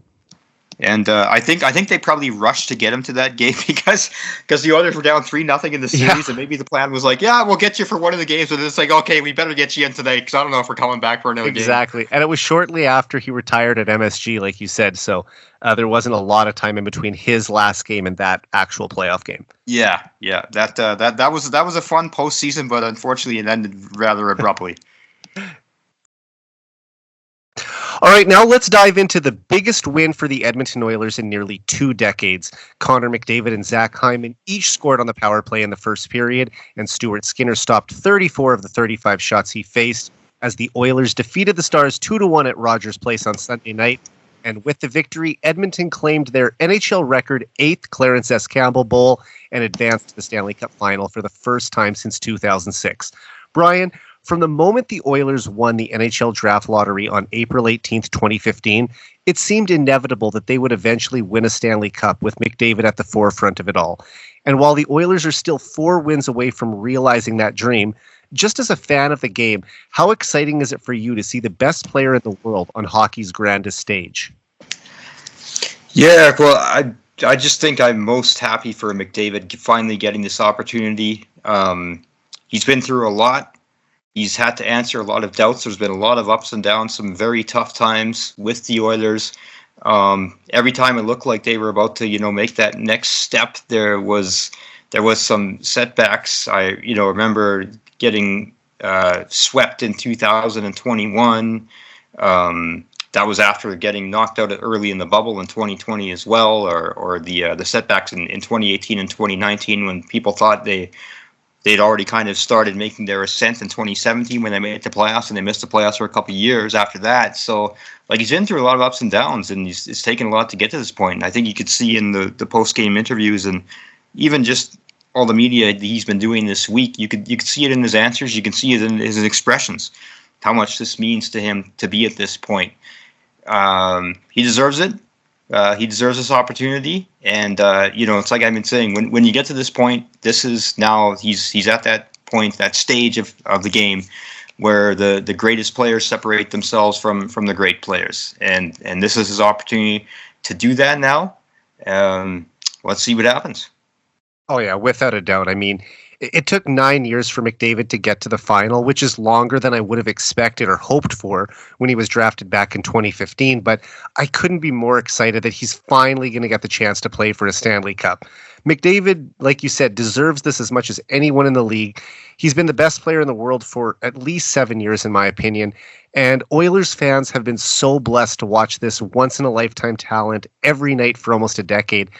And I think they probably rushed to get him to that game because the Oilers were down 3-0 in the series, and maybe the plan was like, yeah, we'll get you for one of the games, but it's like, okay, we better get you in today because I don't know if we're coming back for another game. Exactly, and it was shortly after he retired at MSG, like you said, so there wasn't a lot of time in between his last game and that actual playoff game. Yeah, that was a fun postseason, but unfortunately it ended rather abruptly. All right, now let's dive into the biggest win for the Edmonton Oilers in nearly 2 decades. Connor McDavid and Zach Hyman each scored on the power play in the first period, and Stuart Skinner stopped 34 of the 35 shots he faced as the Oilers defeated the Stars 2-1 at Rogers Place on Sunday night. And with the victory, Edmonton claimed their NHL record 8th Clarence S. Campbell Bowl and advanced to the Stanley Cup Final for the first time since 2006. Brian, from the moment the Oilers won the NHL Draft Lottery on April 18th, 2015, it seemed inevitable that they would eventually win a Stanley Cup with McDavid at the forefront of it all. And while the Oilers are still 4 wins away from realizing that dream, just as a fan of the game, how exciting is it for you to see the best player in the world on hockey's grandest stage? Yeah, well, I just think I'm most happy for McDavid finally getting this opportunity. He's been through a lot. He's had to answer a lot of doubts. There's been a lot of ups and downs, some very tough times with the Oilers. Every time it looked like they were about to, make that next step, there was some setbacks. I, remember getting swept in 2021. That was after getting knocked out early in the bubble in 2020 as well, or the setbacks in 2018 and 2019 when people thought they'd already kind of started making their ascent in 2017 when they made it to playoffs, and they missed the playoffs for a couple of years after that. So, he's been through a lot of ups and downs, and it's taken a lot to get to this point. And I think you could see in the post-game interviews and even just all the media that he's been doing this week, you could see it in his answers, you can see it in his expressions, how much this means to him to be at this point. He deserves it. He deserves this opportunity, and it's like I've been saying. When you get to this point, this is now he's at that point, that stage of the game, where the greatest players separate themselves from the great players, and this is his opportunity to do that now. Let's see what happens. Oh yeah, without a doubt. I mean, it took 9 years for McDavid to get to the final, which is longer than I would have expected or hoped for when he was drafted back in 2015. But I couldn't be more excited that he's finally going to get the chance to play for a Stanley Cup. McDavid, like you said, deserves this as much as anyone in the league. He's been the best player in the world for at least 7 years, in my opinion. And Oilers fans have been so blessed to watch this once-in-a-lifetime talent every night for almost a decade.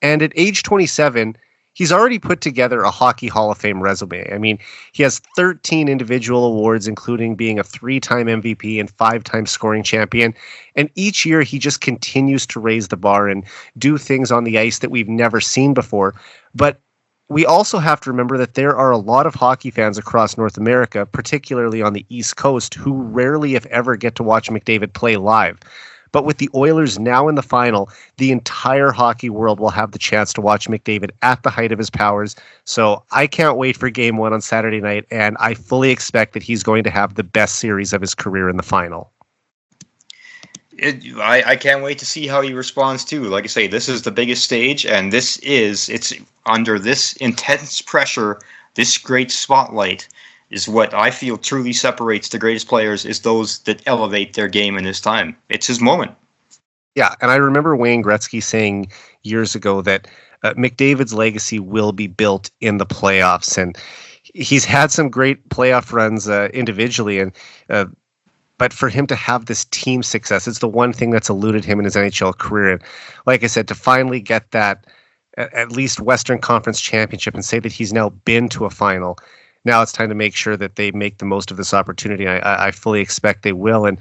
And at age 27... he's already put together a Hockey Hall of Fame resume. I mean, he has 13 individual awards, including being a 3-time MVP and 5-time scoring champion. And each year, he just continues to raise the bar and do things on the ice that we've never seen before. But we also have to remember that there are a lot of hockey fans across North America, particularly on the East Coast, who rarely, if ever, get to watch McDavid play live. But with the Oilers now in the final, the entire hockey world will have the chance to watch McDavid at the height of his powers. So I can't wait for Game 1 on Saturday night, and I fully expect that he's going to have the best series of his career in the final. I can't wait to see how he responds too. Like I say, this is the biggest stage, and it's under this intense pressure, this great spotlight, is what I feel truly separates the greatest players, is those that elevate their game in this time. It's his moment. Yeah, and I remember Wayne Gretzky saying years ago that McDavid's legacy will be built in the playoffs, and he's had some great playoff runs individually, and but for him to have this team success, it's the one thing that's eluded him in his NHL career. And like I said, to finally get that at least Western Conference championship and say that he's now been to a final, now it's time to make sure that they make the most of this opportunity. I fully expect they will. And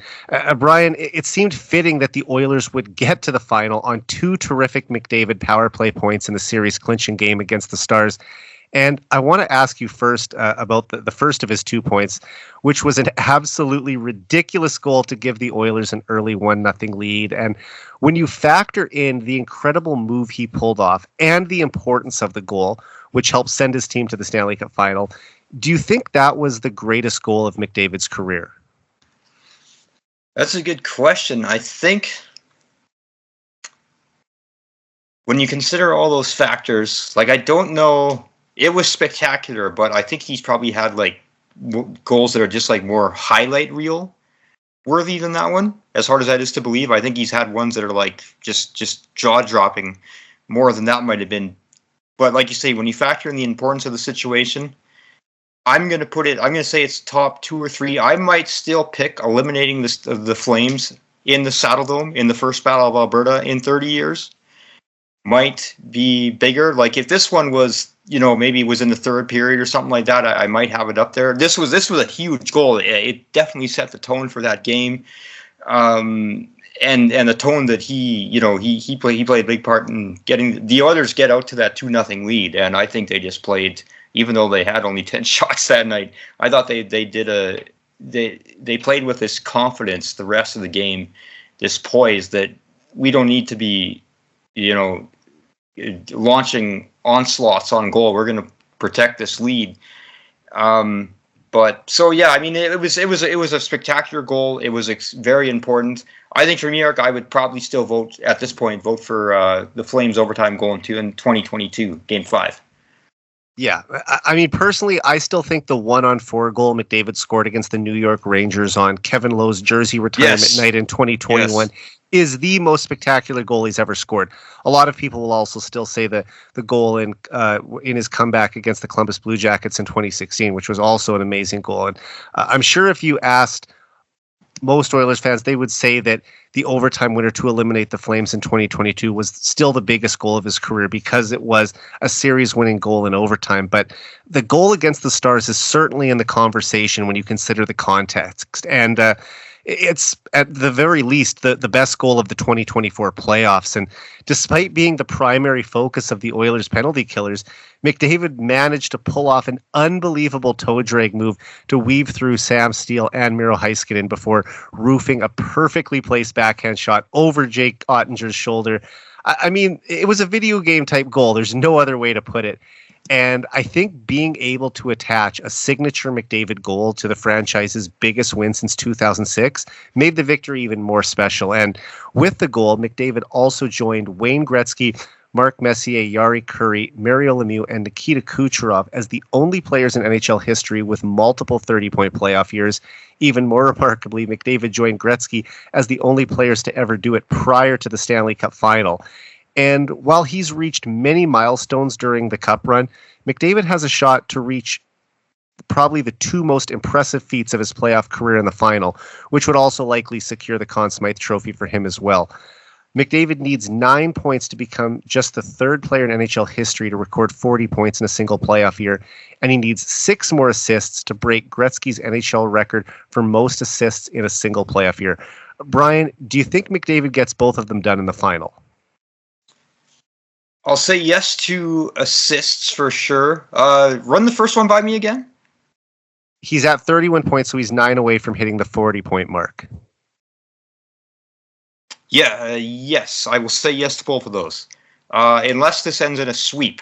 Brian, it seemed fitting that the Oilers would get to the final on 2 terrific McDavid power play points in the series clinching game against the Stars. And I want to ask you first about the first of his 2 points, which was an absolutely ridiculous goal to give the Oilers an early 1-0 lead. And when you factor in the incredible move he pulled off and the importance of the goal, which helped send his team to the Stanley Cup Final, do you think that was the greatest goal of McDavid's career? That's a good question. I think when you consider all those factors, like, I don't know, it was spectacular, but I think he's probably had like goals that are just like more highlight reel worthy than that one. As hard as that is to believe, I think he's had ones that are like just jaw dropping more than that might have been. But like you say, when you factor in the importance of the situation, I'm going to say it's top 2 or 3. I might still pick eliminating the Flames in the Saddle Dome in the first Battle of Alberta in 30 years. Might be bigger. Like, if this one was, maybe it was in the third period or something like that, I might have it up there. This was a huge goal. It definitely set the tone for that game. And the tone that he played a big part in getting the Oilers get out to that 2-0 lead. And I think they just played, even though they had only 10 shots that night, I thought they played with this confidence the rest of the game, this poise that we don't need to be, launching onslaughts on goal. We're going to protect this lead. But so, yeah, I mean, it was a spectacular goal. It was very important. I think for New York, I would probably still vote for the Flames overtime goal in 2022, Game 5. Yeah, I mean, personally, I still think the 1-on-4 goal McDavid scored against the New York Rangers on Kevin Lowe's jersey retirement night in 2021 is the most spectacular goal he's ever scored. A lot of people will also still say the goal in his comeback against the Columbus Blue Jackets in 2016, which was also an amazing goal. And I'm sure if you asked most Oilers fans, they would say that the overtime winner to eliminate the Flames in 2022 was still the biggest goal of his career because it was a series-winning goal in overtime. But the goal against the Stars is certainly in the conversation when you consider the context. And it's at the very least the best goal of the 2024 playoffs. And despite being the primary focus of the Oilers penalty killers, McDavid managed to pull off an unbelievable toe drag move to weave through Sam Steele and Miro Heiskanen before roofing a perfectly placed backhand shot over Jake Ottinger's shoulder. I mean, it was a video game type goal. There's no other way to put it. And I think being able to attach a signature McDavid goal to the franchise's biggest win since 2006 made the victory even more special. And with the goal, McDavid also joined Wayne Gretzky, Mark Messier, Yari Curry, Mario Lemieux, and Nikita Kucherov as the only players in NHL history with multiple 30-point playoff years. Even more remarkably, McDavid joined Gretzky as the only players to ever do it prior to the Stanley Cup Final. And while he's reached many milestones during the Cup run, McDavid has a shot to reach probably the 2 most impressive feats of his playoff career in the final, which would also likely secure the Conn Smythe Trophy for him as well. McDavid needs 9 points to become just the 3rd player in NHL history to record 40 points in a single playoff year, and he needs 6 more assists to break Gretzky's NHL record for most assists in a single playoff year. Brian, do you think McDavid gets both of them done in the final? I'll say yes to assists for sure. Run the first one by me again. He's at 31 points, so he's 9 away from hitting the 40-point mark. Yeah, yes. I will say yes to both of those. Unless this ends in a sweep.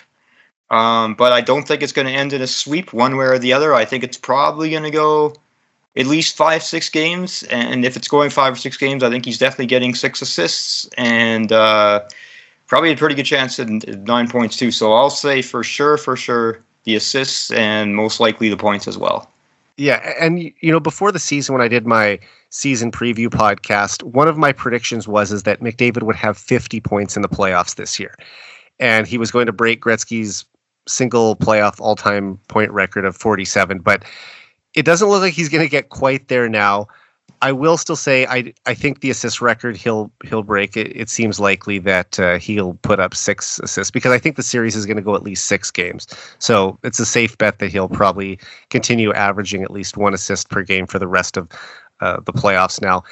But I don't think it's going to end in a sweep one way or the other. I think it's probably going to go at least 5-6 games. And if it's going 5 or 6 games, I think he's definitely getting 6 assists. And probably a pretty good chance at 9 points too. So I'll say for sure the assists and most likely the points as well. Yeah, and before the season, when I did my season preview podcast, one of my predictions is that McDavid would have 50 points in the playoffs this year, and he was going to break Gretzky's single playoff all-time point record of 47. But it doesn't look like he's going to get quite there now. I will still say I think the assist record he'll break. It seems likely that he'll put up 6 assists because I think the series is going to go at least 6 games. So it's a safe bet that he'll probably continue averaging at least 1 assist per game for the rest of the playoffs now.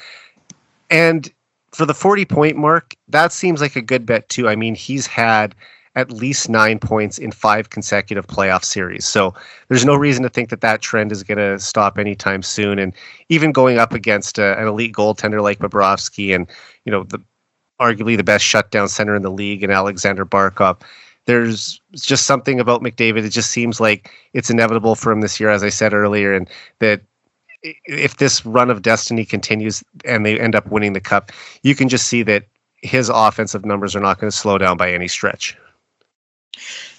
And for the 40-point mark, that seems like a good bet too. I mean, he's had at least 9 points in 5 consecutive playoff series. So there's no reason to think that trend is going to stop anytime soon. And even going up against an elite goaltender like Bobrovsky and, arguably the best shutdown center in the league and Alexander Barkov, there's just something about McDavid. It just seems like it's inevitable for him this year, as I said earlier, and that if this run of destiny continues and they end up winning the cup, you can just see that his offensive numbers are not going to slow down by any stretch.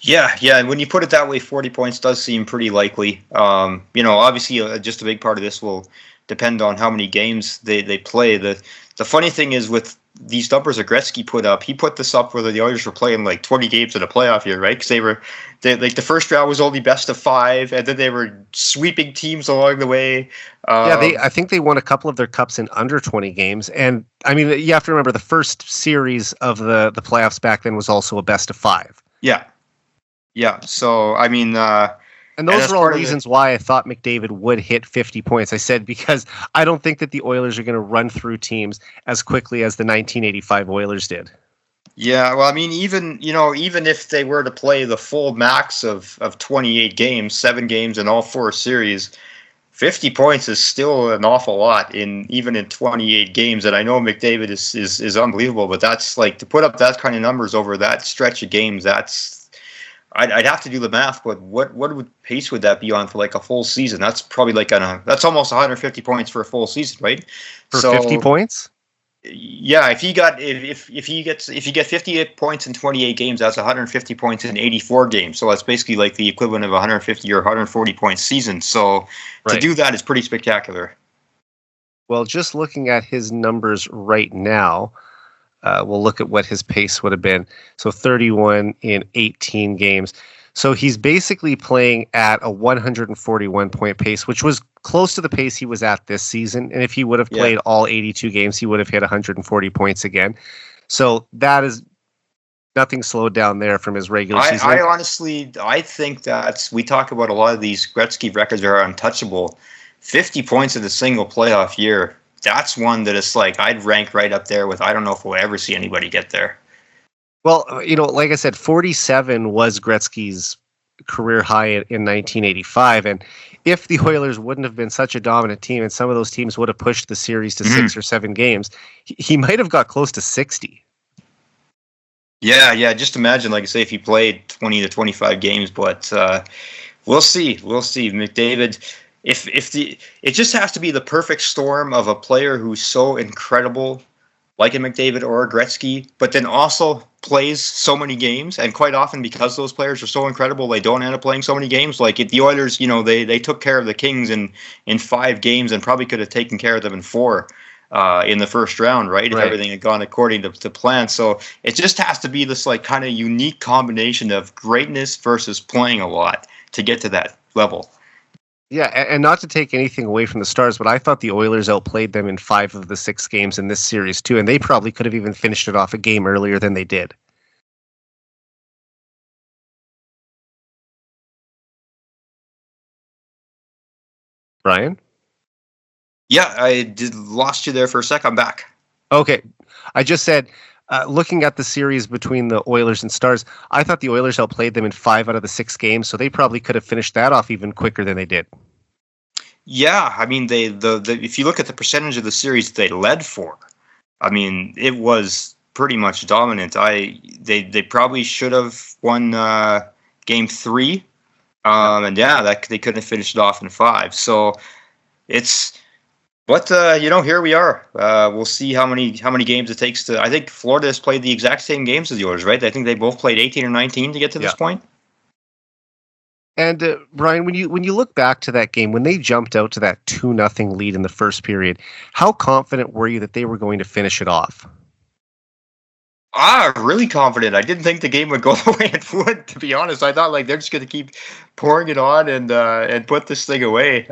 Yeah, and when you put it that way, 40 points does seem pretty likely. Obviously, just a big part of this will depend on how many games they play. The funny thing is with these numbers that Gretzky put up, he put this up whether the Oilers were playing like 20 games in a playoff year, right? Because the first round was only best of 5, and then they were sweeping teams along the way. I think they won a couple of their cups in under 20 games. And I mean, you have to remember the first series of the playoffs back then was also a best of 5. Yeah. So, I mean... and those are all reasons why I thought McDavid would hit 50 points. I said because I don't think that the Oilers are going to run through teams as quickly as the 1985 Oilers did. Yeah, well, I mean, even if they were to play the full max of 28 games, 7 games in all 4 series, 50 points is still an awful lot even in 28 games. And I know McDavid is unbelievable, but that's like to put up that kind of numbers over that stretch of games, I'd have to do the math, but what pace would that be on for like a full season? That's probably that's almost 150 points for a full season, right? For 50 points? Yeah, if you get 58 points in 28 games, that's 150 points in 84 games. So that's basically like the equivalent of 150 or 140 point season. So to do that is pretty spectacular. Well, just looking at his numbers right now, we'll look at what his pace would have been. So 31 in 18 games. So he's basically playing at a 141-point pace, which was close to the pace he was at this season. And if he would have played all 82 games, he would have hit 140 points again. So that is nothing slowed down there from his regular season. I honestly think that we talk about a lot of these Gretzky records are untouchable. 50 points in a single playoff year, that's one that is like I'd rank right up there with I don't know if we'll ever see anybody get there. Well, like I said, 47 was Gretzky's career high in 1985. And if the Oilers wouldn't have been such a dominant team and some of those teams would have pushed the series to 6 or 7 games, he might have got close to 60. Yeah. Just imagine, like I say, if he played 20 to 25 games. But we'll see. McDavid, it just has to be the perfect storm of a player who's so incredible, like a McDavid or a Gretzky, but then also plays so many games, and quite often because those players are so incredible, they don't end up playing so many games. Like the Oilers, they took care of the Kings in 5 games and probably could have taken care of them in 4 in the first round, right? If everything had gone according to plan. So it just has to be this like kind of unique combination of greatness versus playing a lot to get to that level. Yeah, and not to take anything away from the Stars, but I thought the Oilers outplayed them in 5 of the 6 games in this series too, and they probably could have even finished it off a game earlier than they did. Brian? Yeah, I lost you there for a sec. I'm back. Okay, I just said, looking at the series between the Oilers and Stars, I thought the Oilers outplayed them in 5 out of the 6 games, so they probably could have finished that off even quicker than they did. Yeah, I mean, if you look at the percentage of the series they led for, I mean, it was pretty much dominant. They probably should have won Game 3, and they couldn't have finished it off in 5. So it's. But here we are. We'll see how many games it takes to. I think Florida has played the exact same games as the Oilers, right? I think they both played 18 or 19 to get to this point. And Brian, when you look back to that game, when they jumped out to that 2-0 lead in the first period, how confident were you that they were going to finish it off? Really confident. I didn't think the game would go the way it would, to be honest. I thought like they're just going to keep pouring it on and put this thing away.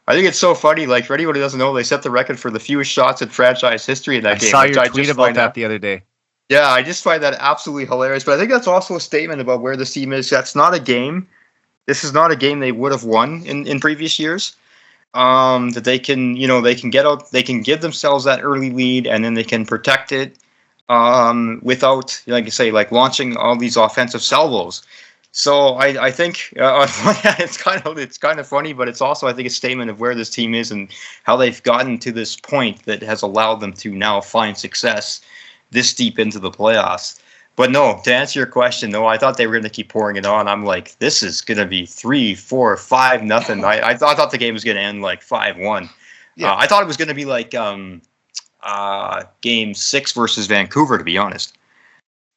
I think it's so funny. Like, for anyone who doesn't know, they set the record for the fewest shots in franchise history in that game. I saw your tweet about that the other day. Yeah, I just find that absolutely hilarious. But I think that's also a statement about where this team is. That's not a game. This is not a game they would have won in previous years. That they can, they can get out, they can give themselves that early lead, and then they can protect it without, like you say, like launching all these offensive salvos. So I think it's kind of funny, but it's also, I think, a statement of where this team is and how they've gotten to this point that has allowed them to now find success this deep into the playoffs. But no, to answer your question, no, I thought they were going to keep pouring it on. I'm like, this is going to be 3-4, 5-0. I thought the game was going to end like 5-1. Yeah. I thought it was going to be like Game 6 versus Vancouver, to be honest.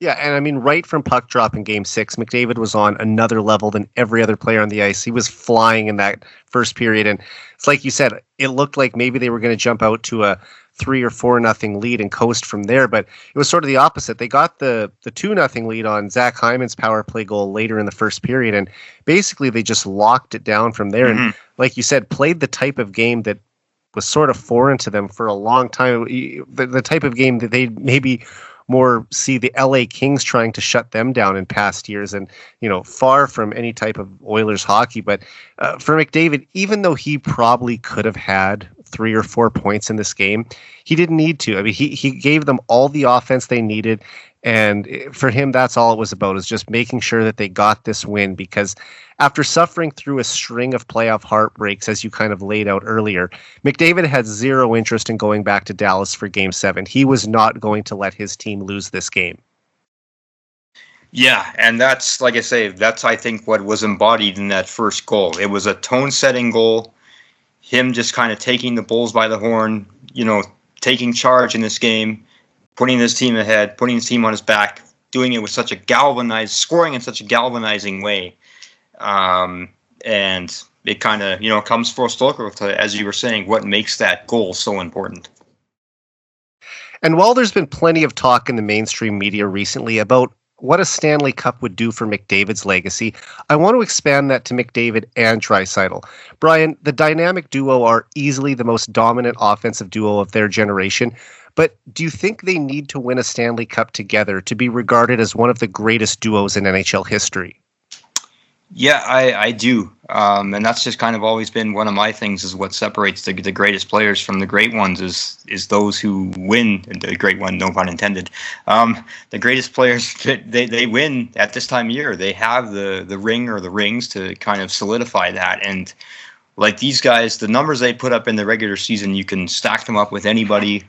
Yeah, and I mean, right from puck drop in Game 6, McDavid was on another level than every other player on the ice. He was flying in that first period, and it's like you said, it looked like maybe they were going to jump out to a 3 or 4-0 lead and coast from there, but it was sort of the opposite. They got the 2-0 lead on Zach Hyman's power play goal later in the first period, and basically they just locked it down from there. And like you said, played the type of game that was sort of foreign to them for a long time. The type of game that they maybe more see the LA Kings trying to shut them down in past years, and far from any type of Oilers hockey. But for McDavid, even though he probably could have had 3 or 4 points in this game, he didn't need to. I mean, he gave them all the offense they needed, and for him, that's all it was about, is just making sure that they got this win, because after suffering through a string of playoff heartbreaks, as you kind of laid out earlier, McDavid had zero interest in going back to Dallas for Game 7. He was not going to let his team lose this game. Yeah, and that's, like I say, that's, I think, what was embodied in that first goal. It was a tone-setting goal, him just kind of taking the bulls by the horn, taking charge in this game, putting his team ahead, putting his team on his back, doing it with such a scoring in such a galvanizing way. And it kind of, comes full circle to, as you were saying, what makes that goal so important. And while there's been plenty of talk in the mainstream media recently about what a Stanley Cup would do for McDavid's legacy, I want to expand that to McDavid and Draisaitl. Brian, the dynamic duo are easily the most dominant offensive duo of their generation, but do you think they need to win a Stanley Cup together to be regarded as one of the greatest duos in NHL history? Yeah, I do. And that's just kind of always been one of my things, is what separates the greatest players from the great ones is those who win. The great one, no pun intended. The greatest players, they win at this time of year. They have the ring or the rings to kind of solidify that. And like these guys, the numbers they put up in the regular season, you can stack them up with anybody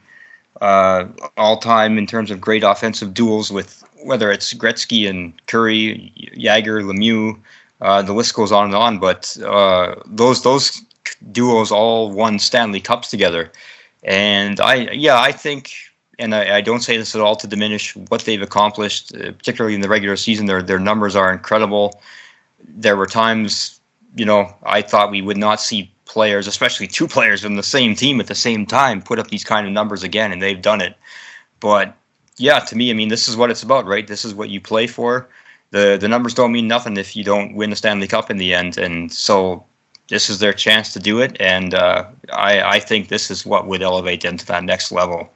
all time in terms of great offensive duels, with whether it's Gretzky and Curry, Jagr, Lemieux. The list goes on and on, but those duos all won Stanley Cups together. And I think, and I don't say this at all to diminish what they've accomplished, particularly in the regular season. Their numbers are incredible. There were times, I thought we would not see players, especially two players from the same team at the same time, put up these kind of numbers again, and they've done it. But yeah, to me, I mean, this is what it's about, right? This is what you play for. The numbers don't mean nothing if you don't win the Stanley Cup in the end, and so this is their chance to do it, and I think this is what would elevate them to that next level.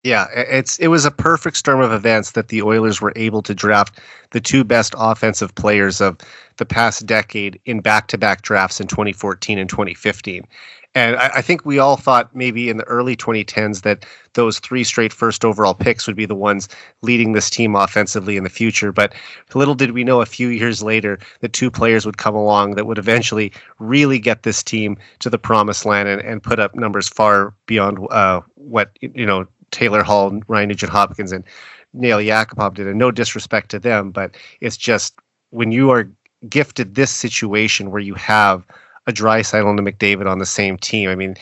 Yeah, it was a perfect storm of events that the Oilers were able to draft the two best offensive players of the past decade in back-to-back drafts in 2014 and 2015. And I think we all thought maybe in the early 2010s that those 3 straight first overall picks would be the ones leading this team offensively in the future. But little did we know a few years later that 2 players would come along that would eventually really get this team to the promised land and put up numbers far beyond what Taylor Hall, Ryan Nugent-Hopkins, and Nail Yakupov did. And no disrespect to them, but it's just when you are gifted this situation where you have a Draisaitl and a McDavid on the same team. I mean,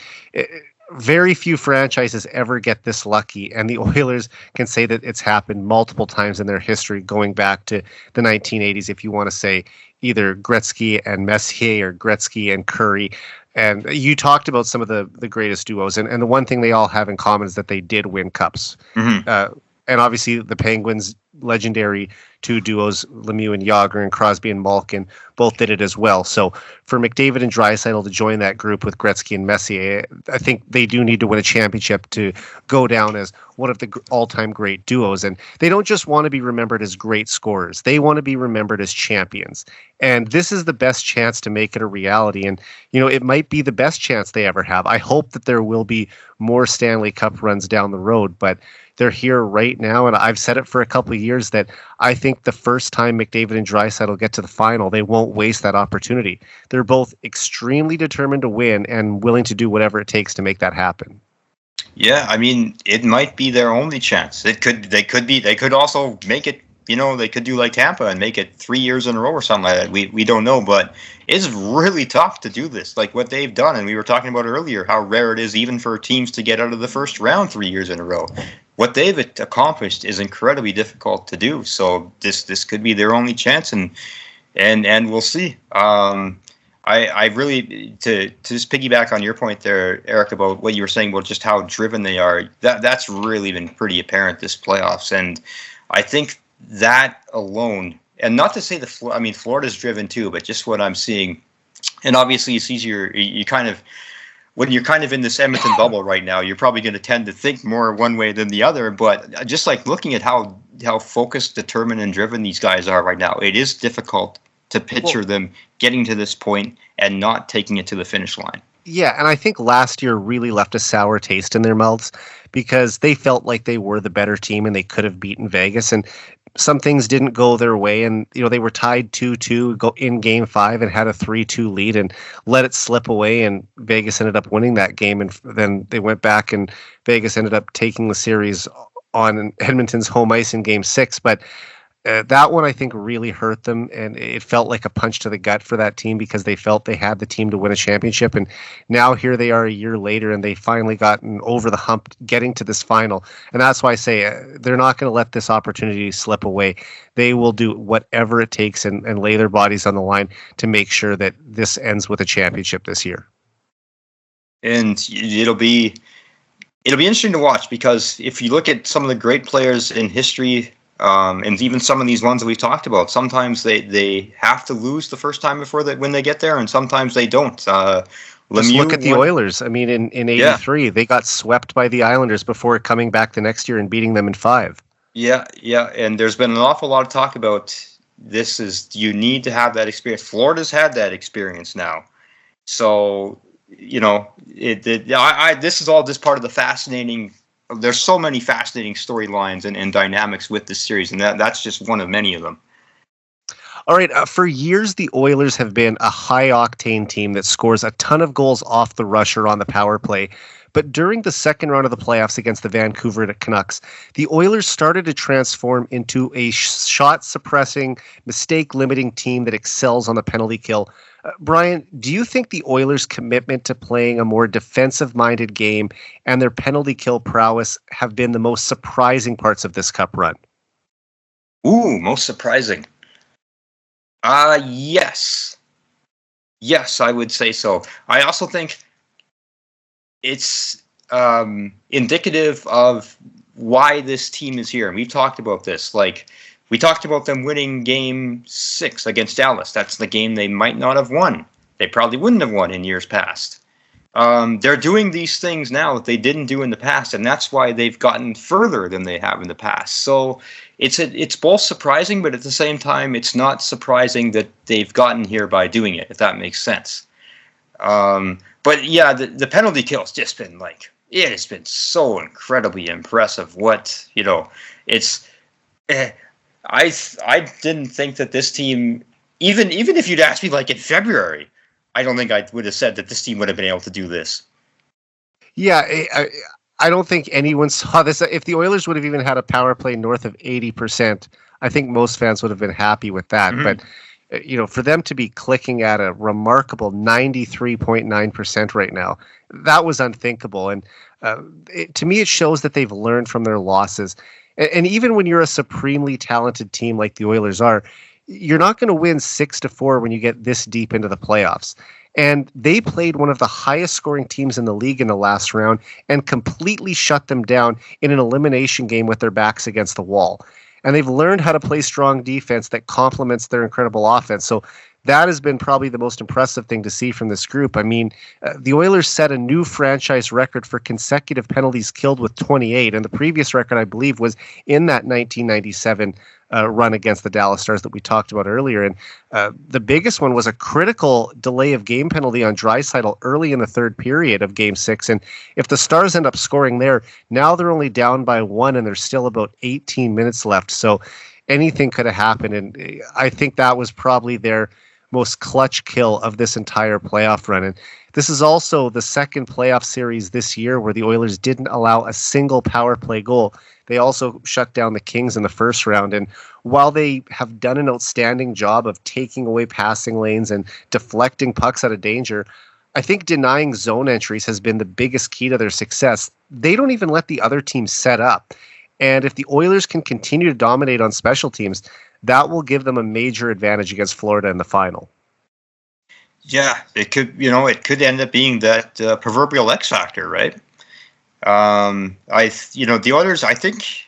very few franchises ever get this lucky, and the Oilers can say that it's happened multiple times in their history, going back to the 1980s, if you want to say either Gretzky and Messier or Gretzky and Curry. And you talked about some of the greatest duos, and the one thing they all have in common is that they did win cups. And obviously the Penguins' legendary two duos, Lemieux and Yager, and Crosby and Malkin, both did it as well. So for McDavid and Draisaitl to join that group with Gretzky and Messier, I think they do need to win a championship to go down as one of the all-time great duos. And they don't just want to be remembered as great scorers. They want to be remembered as champions. And this is the best chance to make it a reality. And, it might be the best chance they ever have. I hope that there will be more Stanley Cup runs down the road, but they're here right now, and I've said it for a couple of years that I think the first time McDavid and Draisaitl get to the final, they won't waste that opportunity. They're both extremely determined to win and willing to do whatever it takes to make that happen. Yeah, I mean, it might be their only chance. They could also make it. They could do like Tampa and make it 3 years in a row or something like that. We don't know, but it's really tough to do this, like what they've done. And we were talking about earlier how rare it is even for teams to get out of the first round 3 years in a row. What they've accomplished is incredibly difficult to do. So this could be their only chance, and we'll see. I really to just piggyback on your point there, Eric, about what you were saying about just how driven they are. That's really been pretty apparent this playoffs, and I think that alone, and not to say Florida's driven too, but just what I'm seeing, and obviously it's easier. You kind of, when you're kind of in this Edmonton bubble right now, you're probably going to tend to think more one way than the other. But just like looking at how focused, determined, and driven these guys are right now, it is difficult to picture them getting to this point and not taking it to the finish line. Yeah, and I think last year really left a sour taste in their mouths because they felt like they were the better team and they could have beaten Vegas. And some things didn't go their way, and they were tied 2-2 in Game 5 and had a 3-2 lead and let it slip away, and Vegas ended up winning that game, and then they went back and Vegas ended up taking the series on Edmonton's home ice in Game 6. But that one, I think, really hurt them, and it felt like a punch to the gut for that team because they felt they had the team to win a championship. And now here they are a year later, and they finally gotten over the hump getting to this final. And that's why I say they're not going to let this opportunity slip away. They will do whatever it takes and lay their bodies on the line to make sure that this ends with a championship this year. And it'll be interesting to watch because if you look at some of the great players in history, and even some of these ones that we've talked about, sometimes they have to lose the first time when they get there, and sometimes they don't. Just look at the Oilers. I mean, in 83, they got swept by the Islanders before coming back the next year and beating them in 5. Yeah, and there's been an awful lot of talk about this. You need to have that experience. Florida's had that experience now. So, this is all just part of the fascinating. There's so many fascinating storylines and dynamics with this series, and that's just one of many of them. All right, for years, the Oilers have been a high-octane team that scores a ton of goals off the rush or on the power play. But during the second round of the playoffs against the Vancouver Canucks, the Oilers started to transform into a shot-suppressing, mistake-limiting team that excels on the penalty kill. Brian, do you think the Oilers' commitment to playing a more defensive-minded game and their penalty kill prowess have been the most surprising parts of this Cup run? Ooh, most surprising. Yes. Yes, I would say so. I also think it's indicative of why this team is here. And we've talked about this. Like, we talked about them winning Game 6 against Dallas. That's the game they might not have won. They probably wouldn't have won in years past. They're doing these things now that they didn't do in the past, and that's why they've gotten further than they have in the past. So it's both surprising, but at the same time, it's not surprising that they've gotten here by doing it, if that makes sense. But yeah, the penalty kill has just been it has been so incredibly impressive. I didn't think that this team, even if you'd asked me in February, I don't think I would have said that this team would have been able to do this. Yeah, I don't think anyone saw this. If the Oilers would have even had a power play north of 80%, I think most fans would have been happy with that. Mm-hmm. For them to be clicking at a remarkable 93.9% right now, that was unthinkable. And to me, it shows that they've learned from their losses. And even when you're a supremely talented team like the Oilers are, you're not going to win 6-4 when you get this deep into the playoffs. And they played one of the highest scoring teams in the league in the last round and completely shut them down in an elimination game with their backs against the wall. And they've learned how to play strong defense that complements their incredible offense. So that has been probably the most impressive thing to see from this group. I mean, the Oilers set a new franchise record for consecutive penalties killed with 28. And the previous record, I believe, was in that 1997 run against the Dallas Stars that we talked about earlier. And the biggest one was a critical delay of game penalty on Draisaitl early in the third period of Game 6. And if the Stars end up scoring there, now they're only down by 1 and there's still about 18 minutes left. So anything could have happened. And I think that was probably their most clutch kill of this entire playoff run. And this is also the second playoff series this year where the Oilers didn't allow a single power play goal. They also shut down the Kings in the first round. And while they have done an outstanding job of taking away passing lanes and deflecting pucks out of danger, I think denying zone entries has been the biggest key to their success. They don't even let the other team set up. And if the Oilers can continue to dominate on special teams, that will give them a major advantage against Florida in the final. Yeah, it could end up being that proverbial X factor, right? The Oilers, I think,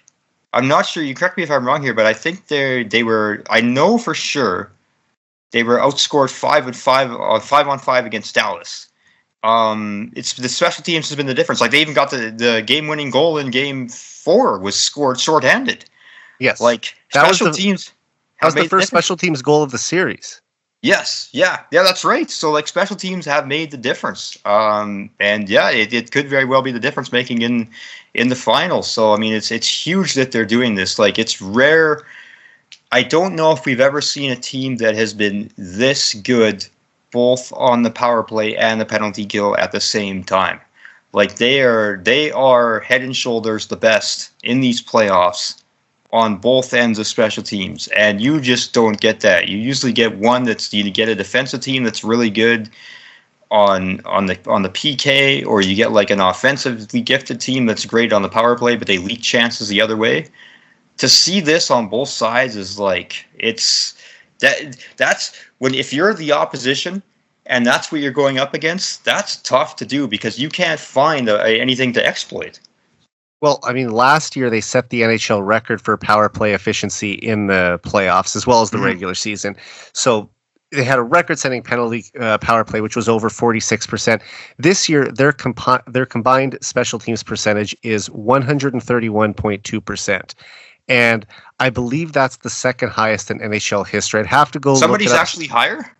I'm not sure, you correct me if I'm wrong here, but I think they were, I know for sure, they were outscored 5-on-5 against Dallas. It's the special teams has been the difference. Like they even got the game-winning goal in Game 4 was scored shorthanded. Yes, like special teams. That was the first special teams goal of the series. Yes, yeah, that's right. So like special teams have made the difference, and yeah, it could very well be the difference making in the final. So I mean, it's huge that they're doing this. Like it's rare. I don't know if we've ever seen a team that has been this good both on the power play and the penalty kill at the same time. Like they are head and shoulders the best in these playoffs on both ends of special teams, and you just don't get that. You usually get one you get a defensive team that's really good on the PK, or you get like an offensively gifted team that's great on the power play, but they leak chances the other way. To see this on both sides is like that's when if you're the opposition and that's what you're going up against, that's tough to do because you can't find anything to exploit. Well, I mean, last year they set the NHL record for power play efficiency in the playoffs as well as the regular season. So they had a record-setting penalty power play, which was over 46%. This year, their combined special teams percentage is 131.2%. And I believe that's the second highest in NHL history. I'd have to go Somebody's actually higher?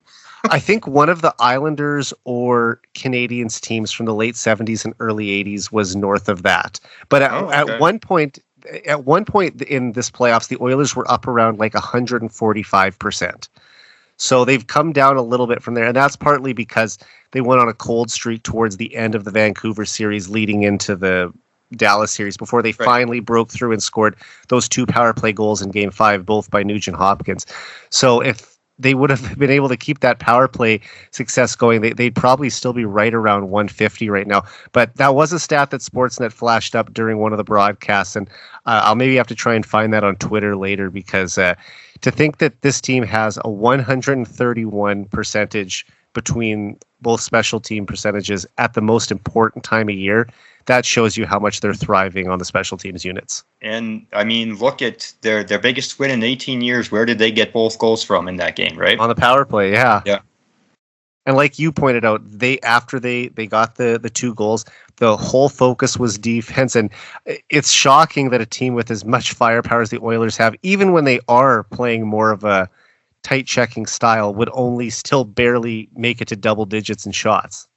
I think one of the Islanders or Canadiens teams from the late 70s and early 80s was north of that. But at one point in this playoffs, the Oilers were up around like 145%. So they've come down a little bit from there. And that's partly because they went on a cold streak towards the end of the Vancouver series leading into the Dallas series before they finally broke through and scored those 2 power play goals in Game 5, both by Nugent Hopkins. So if they would have been able to keep that power play success going, they'd probably still be right around 150 right now. But that was a stat that Sportsnet flashed up during one of the broadcasts, and I'll maybe have to try and find that on Twitter later, because to think that this team has a 131 percentage between both special team percentages at the most important time of year, that shows you how much they're thriving on the special teams units. And I mean, look at their biggest win in 18 years. Where did they get both goals from in that game, right? On the power play, yeah. Yeah. And like you pointed out, after they got the 2 goals, the whole focus was defense. And it's shocking that a team with as much firepower as the Oilers have, even when they are playing more of a tight checking style, would only still barely make it to double digits in shots.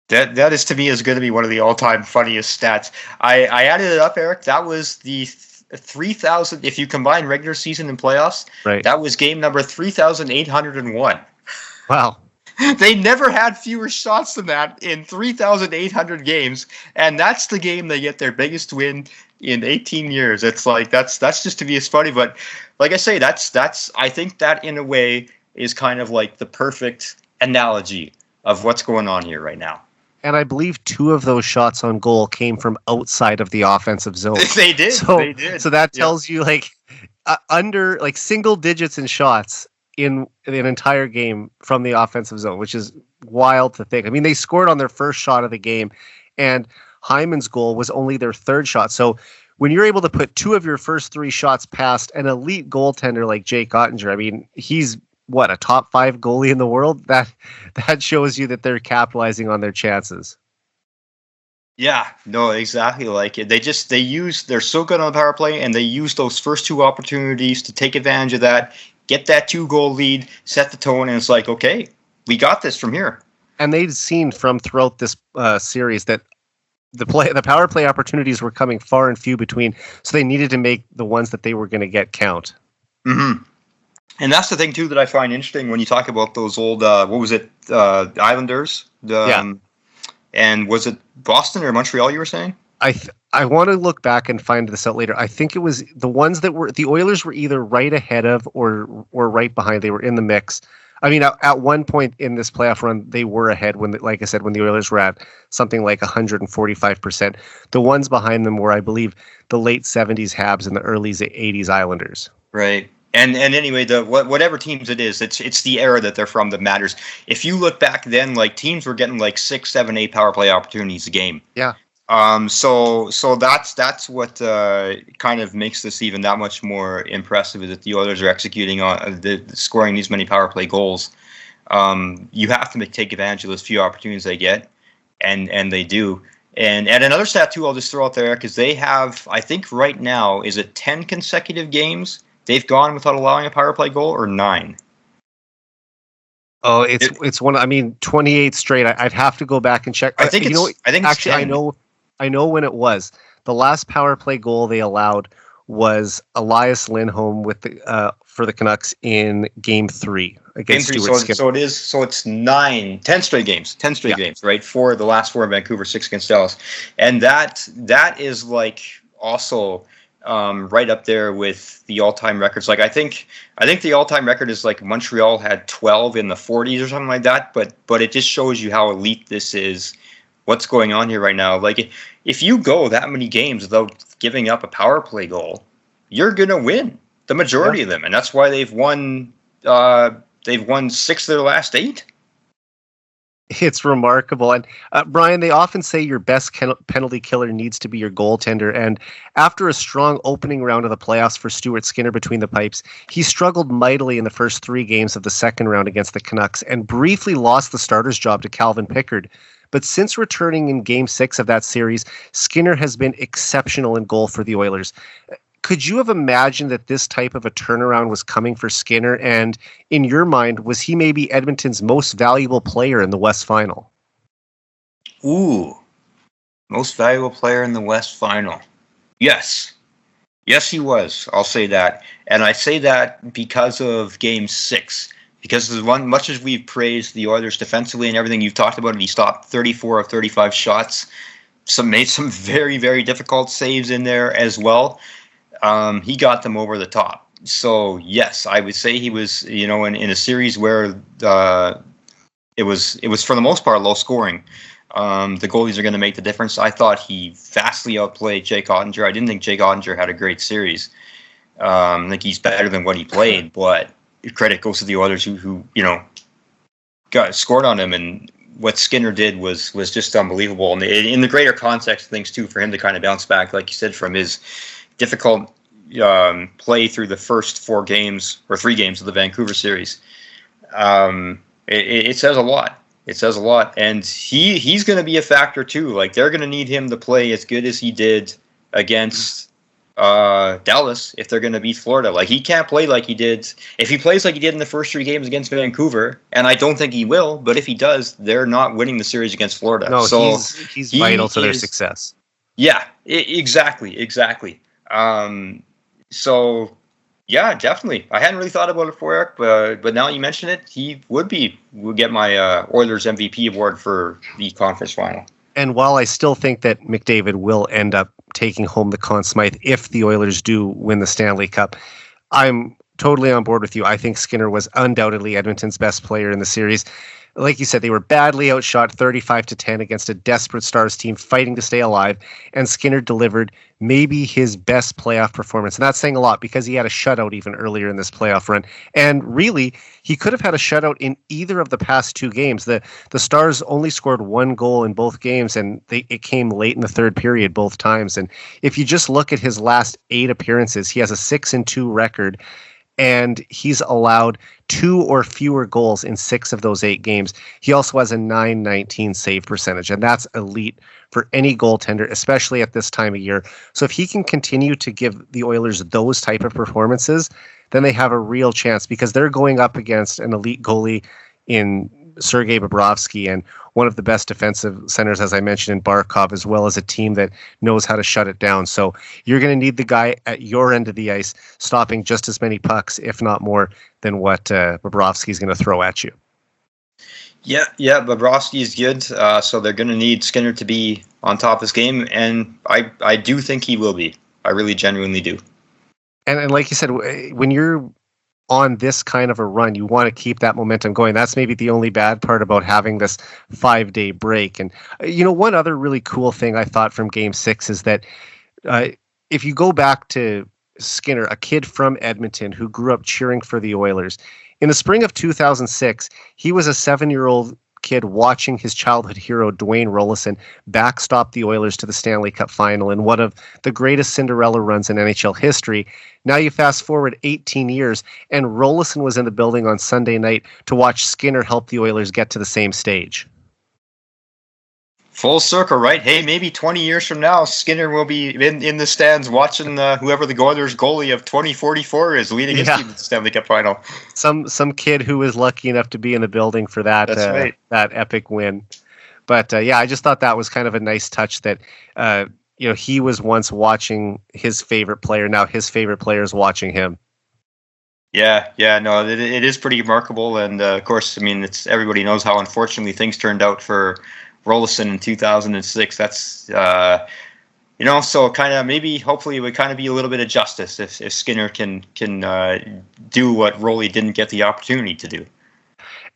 That is, to me, is going to be one of the all-time funniest stats. I added it up, Eric. That was the 3,000. If you combine regular season and playoffs, right, that was game number 3,801. Wow. They never had fewer shots than that in 3,800 games, and that's the game they get their biggest win. in 18 years. It's like that's just to be as funny. But like I say, that's I think that in a way is kind of like the perfect analogy of what's going on here right now. And I believe 2 of those shots on goal came from outside of the offensive zone. They did. They did. So that tells you like under like single digits in shots in an entire game from the offensive zone, which is wild to think. I mean, they scored on their first shot of the game, and Hyman's goal was only their 3rd shot. So when you're able to put 2 of your first 3 shots past an elite goaltender like Jake Ottinger, I mean, he's a top 5 goalie in the world? That shows you that they're capitalizing on their chances. Yeah, no, exactly. Like they're so good on the power play, and they use those first 2 opportunities to take advantage of that, get that 2-goal lead, set the tone, and it's like, okay, we got this from here. And they'd seen from throughout this series that the power play opportunities were coming far and few between, so they needed to make the ones that they were going to get count. Mm-hmm. And that's the thing, too, that I find interesting when you talk about those old, Islanders? And was it Boston or Montreal you were saying? I want to look back and find this out later. I think it was the ones that were, the Oilers were either right ahead of or right behind. They were in the mix. I mean, at one point in this playoff run, they were ahead when, like I said, when the Oilers were at something like 145%. The ones behind them were, I believe, the late 70s Habs and the early 80s Islanders. Right. And anyway, whatever teams it is, it's the era that they're from that matters. If you look back then, like teams were getting like 6, 7, 8 power play opportunities a game. Yeah. So that's what kind of makes this even that much more impressive, is that the Oilers are executing on scoring these many power play goals. You have to take advantage of those few opportunities they get, and they do. And another stat too, I'll just throw out there, because they have, I think right now, is it 10 consecutive games they've gone without allowing a power play goal, or 9? Oh, it's one. I mean, 28 straight. I'd have to go back and check. I think it's actually 10. I know when it was. The last power play goal they allowed was Elias Lindholm with the for the Canucks in Game 3 against Stuart Skinner. So it's 10 straight games, games, right? For the last 4 in Vancouver, 6 against Dallas, and that is like also right up there with the all-time records. Like I think the all-time record is like Montreal had 12 in the 40s or something like that. But it just shows you how elite this is. What's going on here right now? Like if you go that many games without giving up a power play goal, you're gonna win the majority of them, and that's why they've won. They've won 6 of their last 8. It's remarkable. And Brian, they often say your best penalty killer needs to be your goaltender. And after a strong opening round of the playoffs for Stuart Skinner between the pipes, he struggled mightily in the first 3 games of the second round against the Canucks and briefly lost the starter's job to Calvin Pickard. But since returning in Game 6 of that series, Skinner has been exceptional in goal for the Oilers. Could you have imagined that this type of a turnaround was coming for Skinner? And in your mind, was he maybe Edmonton's most valuable player in the West Final? Ooh, most valuable player in the West Final. Yes. Yes, he was. I'll say that. And I say that because of Game 6. Because as much as we've praised the Oilers defensively and everything, you've talked about it, he stopped 34 of 35 shots. Made some very, very difficult saves in there as well. He got them over the top. So yes, I would say he was, in a series where it was for the most part low scoring. The goalies are going to make the difference. I thought he vastly outplayed Jake Ottinger. I didn't think Jake Ottinger had a great series. I think he's better than what he played, but credit goes to the Oilers who got scored on him, and what Skinner did was just unbelievable. And in the greater context of things too, for him to kind of bounce back, like you said, from his difficult play through the first 4 games or 3 games of the Vancouver series, it says a lot. It says a lot, and he's going to be a factor too. Like they're going to need him to play as good as he did against Dallas if they're going to beat Florida. Like he can't play like he did. If he plays like he did in the first 3 games against Vancouver, and I don't think he will, but if he does, they're not winning the series against Florida. No, so he's vital to their success. Yeah, exactly. So yeah, definitely. I hadn't really thought about it before, Eric, but now you mention it, he would get my Oilers MVP award for the conference final. And while I still think that McDavid will end up taking home the Conn Smythe if the Oilers do win the Stanley Cup. I'm totally on board with you. I think Skinner was undoubtedly Edmonton's best player in the series. Like you said, they were badly outshot 35-10 against a desperate Stars team fighting to stay alive, and Skinner delivered maybe his best playoff performance. And that's saying a lot because he had a shutout even earlier in this playoff run. And really, he could have had a shutout in either of the past two games. The Stars only scored one goal in both games, and it came late in the third period both times. And if you just look at his last 8 appearances, he has a 6-2 record, and he's allowed 2 or fewer goals in 6 of those 8 games. He also has a .919 save percentage, and that's elite for any goaltender, especially at this time of year. So if he can continue to give the Oilers those type of performances, then they have a real chance because they're going up against an elite goalie in Sergei Bobrovsky and one of the best defensive centers, as I mentioned, in Barkov, as well as a team that knows how to shut it down. So you're going to need the guy at your end of the ice stopping just as many pucks, if not more, than what Bobrovsky is going to throw at you. Yeah, Bobrovsky is good. So they're going to need Skinner to be on top of his game, and I do think he will be. I really genuinely do. And like you said, when you're on this kind of a run, you want to keep that momentum going. That's maybe the only bad part about having this 5-day break. And, one other really cool thing I thought from Game 6 is that if you go back to Skinner, a kid from Edmonton who grew up cheering for the Oilers, in the spring of 2006, he was a 7-year-old kid watching his childhood hero, Dwayne Roloson, backstop the Oilers to the Stanley Cup Final in one of the greatest Cinderella runs in NHL history. Now you fast forward 18 years, and Roloson was in the building on Sunday night to watch Skinner help the Oilers get to the same stage. Full circle, right? Hey, maybe 20 years from now, Skinner will be in the stands watching whoever the Oilers goalie of 2044 is leading his team to the Stanley Cup Final. Some kid who was lucky enough to be in the building for that right. That epic win. But I just thought that was kind of a nice touch that he was once watching his favorite player. Now his favorite player is watching him. Yeah, no, it is pretty remarkable, and of course, I mean, everybody knows how unfortunately things turned out for Roloson in 2006. That's so kind of maybe hopefully it would kind of be a little bit of justice if Skinner can do what Rolly didn't get the opportunity to do.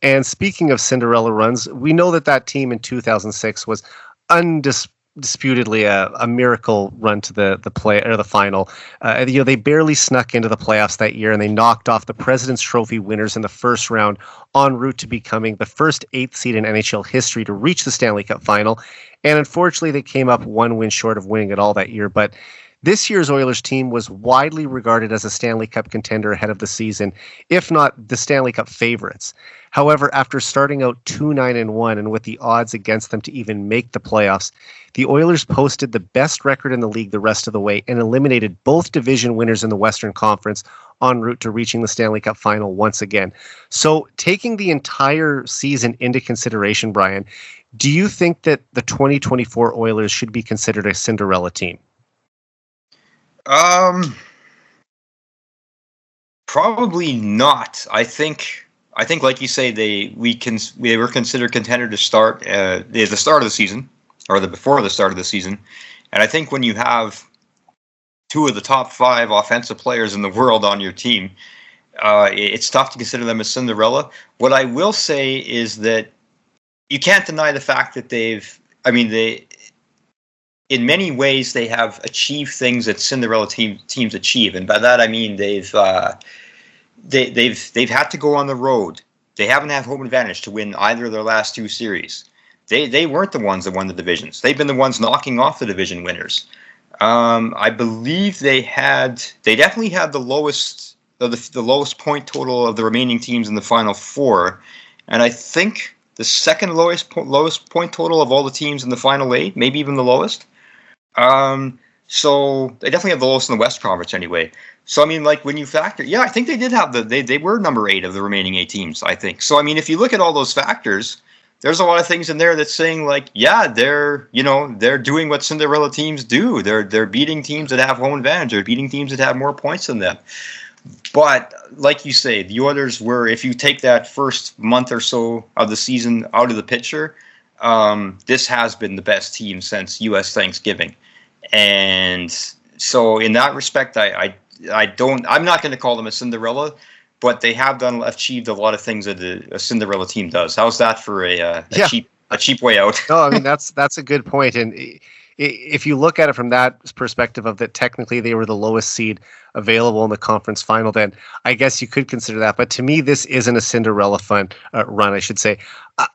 And speaking of Cinderella runs, we know that team in 2006 was undisputedly a miracle run to the final. They barely snuck into the playoffs that year, and they knocked off the President's Trophy winners in the first round, en route to becoming the first 8th seed in NHL history to reach the Stanley Cup Final. And unfortunately, they came up 1 win short of winning it all that year. But this year's Oilers team was widely regarded as a Stanley Cup contender ahead of the season, if not the Stanley Cup favorites. However, after starting out 2-9-1 and with the odds against them to even make the playoffs, the Oilers posted the best record in the league the rest of the way and eliminated both division winners in the Western Conference en route to reaching the Stanley Cup Final once again. So taking the entire season into consideration, Brian, do you think that the 2024 Oilers should be considered a Cinderella team? Probably not. I think like you say, they were considered contender to start the start of the season, or before the start of the season. And I think when you have 2 of the top 5 offensive players in the world on your team, it's tough to consider them a Cinderella. What I will say is that you can't deny the fact that in many ways they have achieved things that Cinderella teams achieve, and by that I mean they've had to go on the road. They haven't had home advantage to win either of their last 2 series. They weren't the ones that won the divisions. They've been the ones knocking off the division winners. I believe they definitely had the lowest point total of the remaining teams in the Final 4, and I think the second lowest point total of all the teams in the Final 8, maybe even the lowest. So they definitely have the lowest in the West Conference anyway. So, I mean, like when you factor, I think they did have they were number 8 of the remaining 8 teams, I think. So, I mean, if you look at all those factors, there's a lot of things in there that's saying like, they're doing what Cinderella teams do. They're beating teams that have home advantage. They're beating teams that have more points than them. But like you say, the Oilers were, if you take that first month or so of the season out of the picture, this has been the best team since U.S. Thanksgiving. And so in that respect, I'm not going to call them a Cinderella, but they have achieved a lot of things that a Cinderella team does. How's that for a cheap way out? No, I mean, that's a good point. And if you look at it from that perspective of that technically they were the lowest seed available in the conference final, then I guess you could consider that. But to me, this isn't a Cinderella run, I should say.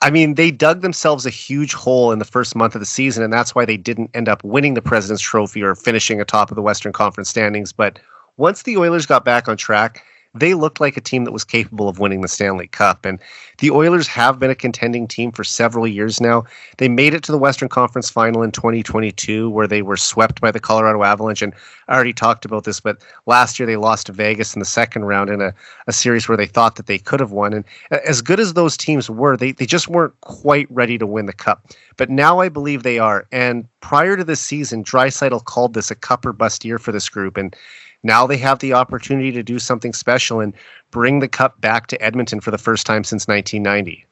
I mean, they dug themselves a huge hole in the first month of the season, and that's why they didn't end up winning the President's Trophy or finishing atop of the Western Conference standings. But once the Oilers got back on track, they looked like a team that was capable of winning the Stanley Cup. And the Oilers have been a contending team for several years now. They made it to the Western Conference Final in 2022, where they were swept by the Colorado Avalanche. And I already talked about this, but last year they lost to Vegas in the second round in a series where they thought that they could have won. And as good as those teams were, they just weren't quite ready to win the Cup. But now I believe they are. And prior to this season, Draisaitl called this a Cup or bust year for this group. And now they have the opportunity to do something special and bring the Cup back to Edmonton for the first time since 1990.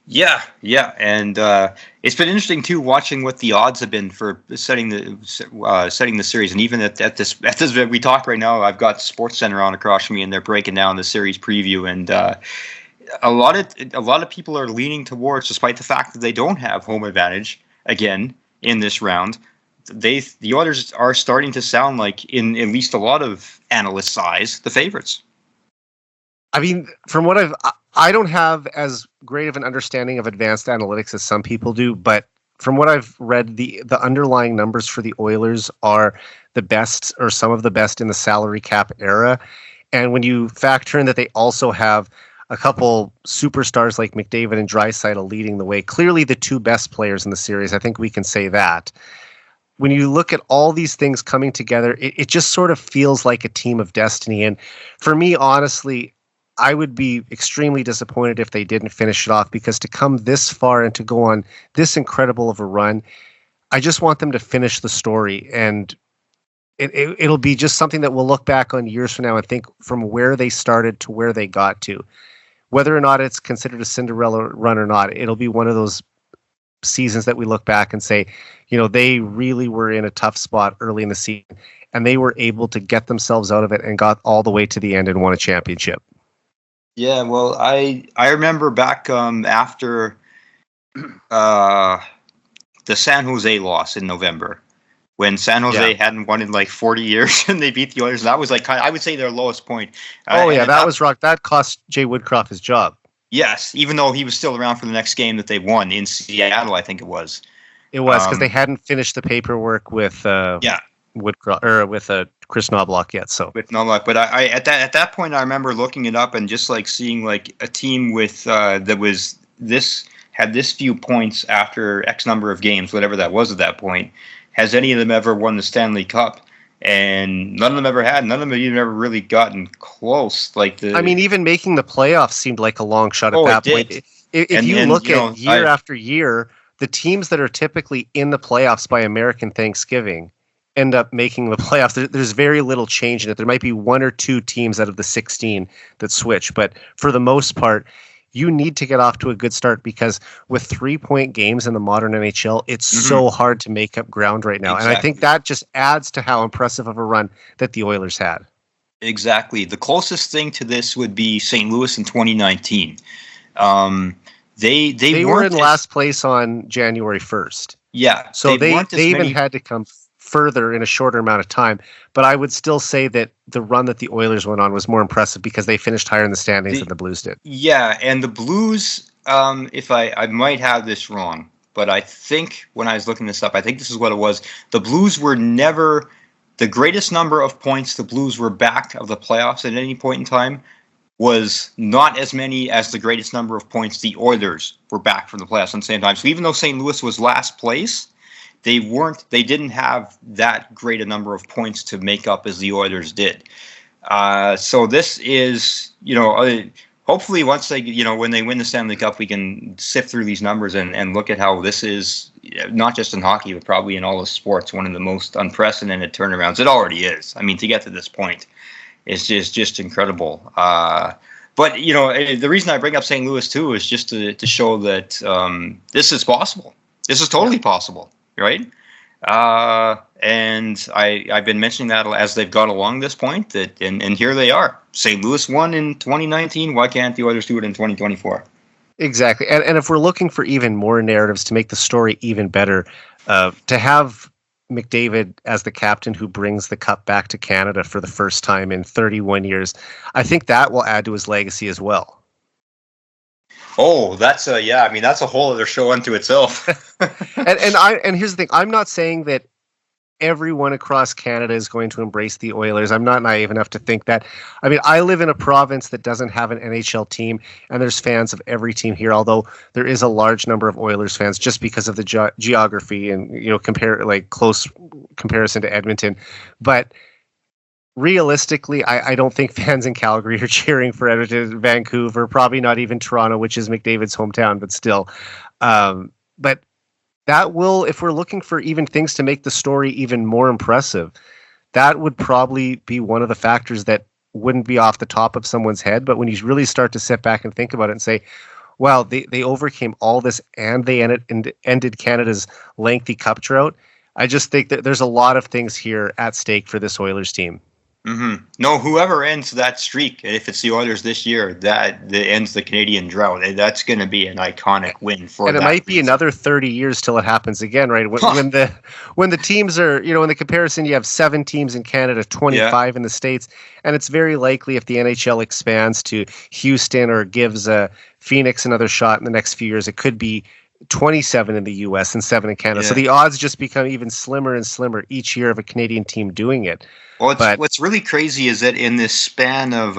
Yeah, and it's been interesting too watching what the odds have been for setting the series, and even at this we talk right now, I've got SportsCenter on across from me, and they're breaking down the series preview, and a lot of people are leaning towards, despite the fact that they don't have home advantage again in this round. The Oilers are starting to sound like, in at least a lot of analysts' eyes, the favorites. I mean, from what I don't have as great of an understanding of advanced analytics as some people do, but from what I've read, the underlying numbers for the Oilers are the best, or some of the best, in the salary cap era. And when you factor in that they also have a couple superstars like McDavid and Draisaitl leading the way, clearly the two best players in the series, I think we can say that. When you look at all these things coming together, it just sort of feels like a team of destiny. And for me, honestly, I would be extremely disappointed if they didn't finish it off, because to come this far and to go on this incredible of a run, I just want them to finish the story. And it'll be just something that we'll look back on years from now and think from where they started to where they got to. Whether or not it's considered a Cinderella run or not, it'll be one of those seasons that we look back and say, you know, they really were in a tough spot early in the season, and they were able to get themselves out of it and got all the way to the end and won a championship. Yeah, well, I remember back after the San Jose loss in November, when San Jose hadn't won in like 40 years and they beat the Oilers. That was like, I would say, their lowest point. That was rock. That cost Jay Woodcroft his job. Yes, even though he was still around for the next game that they won in Seattle, I think it was. It was because they hadn't finished the paperwork with Woodcroft or with Chris Knobloch yet. So with Knobloch, but I at that point I remember looking it up and just like seeing like a team with that was had this few points after X number of games, whatever that was at that point. Has any of them ever won the Stanley Cup? And none of them ever had. None of them had even ever really gotten close. Even making the playoffs seemed like a long shot at that point. If you look at year after year, the teams that are typically in the playoffs by American Thanksgiving end up making the playoffs. There's very little change in it. There might be one or two teams out of the 16 that switch, but for the most part, you need to get off to a good start, because with 3-point games in the modern NHL, it's so hard to make up ground right now. Exactly. And I think that just adds to how impressive of a run that the Oilers had. Exactly. The closest thing to this would be St. Louis in 2019. They were in last place on January 1st. Yeah. So they even had to come further in a shorter amount of time. But I would still say that the run that the Oilers went on was more impressive because they finished higher in the standings than the Blues did. Yeah, and the Blues, if I might have this wrong, but I think when I was looking this up, I think this is what it was. The Blues were never the greatest number of points the Blues were back of the playoffs at any point in time was not as many as the greatest number of points the Oilers were back from the playoffs at the same time. So even though St. Louis was last place, they didn't have that great a number of points to make up as the Oilers did. So this is, hopefully once they, when they win the Stanley Cup, we can sift through these numbers and look at how this is, not just in hockey, but probably in all of sports, one of the most unprecedented turnarounds. It already is. I mean, to get to this point is just incredible. But, the reason I bring up St. Louis, too, is just to show that this is possible. This is totally possible. Right? And I've been mentioning that as they've got along this point, and here they are. St. Louis won in 2019. Why can't the Oilers do it in 2024? Exactly. And if we're looking for even more narratives to make the story even better, to have McDavid as the captain who brings the cup back to Canada for the first time in 31 years, I think that will add to his legacy as well. Oh, that's a whole other show unto itself. and here's the thing. I'm not saying that everyone across Canada is going to embrace the Oilers. I'm not naive enough to think that. I mean, I live in a province that doesn't have an NHL team, and there's fans of every team here, although there is a large number of Oilers fans just because of the geography and, close comparison to Edmonton. But realistically, I don't think fans in Calgary are cheering for Edmonton, Vancouver, probably not even Toronto, which is McDavid's hometown, but still. But that will, if we're looking for even things to make the story even more impressive, that would probably be one of the factors that wouldn't be off the top of someone's head. But when you really start to sit back and think about it and say, wow, they overcame all this and they ended Canada's lengthy cup drought, I just think that there's a lot of things here at stake for this Oilers team. Mm-hmm. No, whoever ends that streak, if it's the Oilers this year, that ends the Canadian drought, that's going to be an iconic win for. And it might be another 30 years till it happens again, right? When the teams are, in the comparison, you have 7 teams in Canada, 25 in the States, and it's very likely if the NHL expands to Houston or gives Phoenix another shot in the next few years, it could be 27 in the US and 7 in Canada. Yeah. So the odds just become even slimmer and slimmer each year of a Canadian team doing it. Well, what's really crazy is that in this span of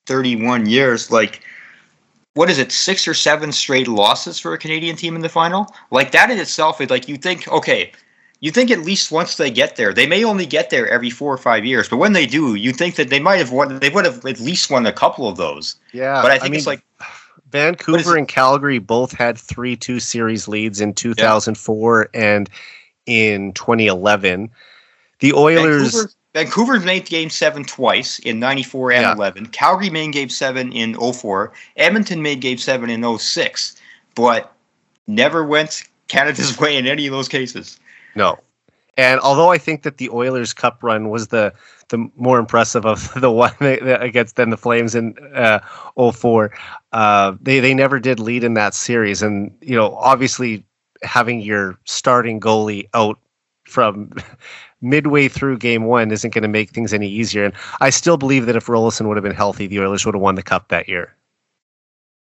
31 years, what is it, 6 or 7 straight losses for a Canadian team in the final? Like, that in itself is you think at least once they get there, they may only get there every 4 or 5 years, but when they do, you think that they would have at least won a couple of those. Yeah. But I think it's Vancouver and Calgary both had 3-2 series leads in 2004 and in 2011. The Oilers... Vancouver made Game 7 twice in 94 and 11. Calgary made Game 7 in 04. Edmonton made Game 7 in 06. But never went Canada's way in any of those cases. No. And although I think that the Oilers Cup run was the more impressive of the one against the Flames in 04, they never did lead in that series. And, obviously having your starting goalie out from midway through Game 1 isn't going to make things any easier. And I still believe that if Rolison would have been healthy, the Oilers would have won the Cup that year.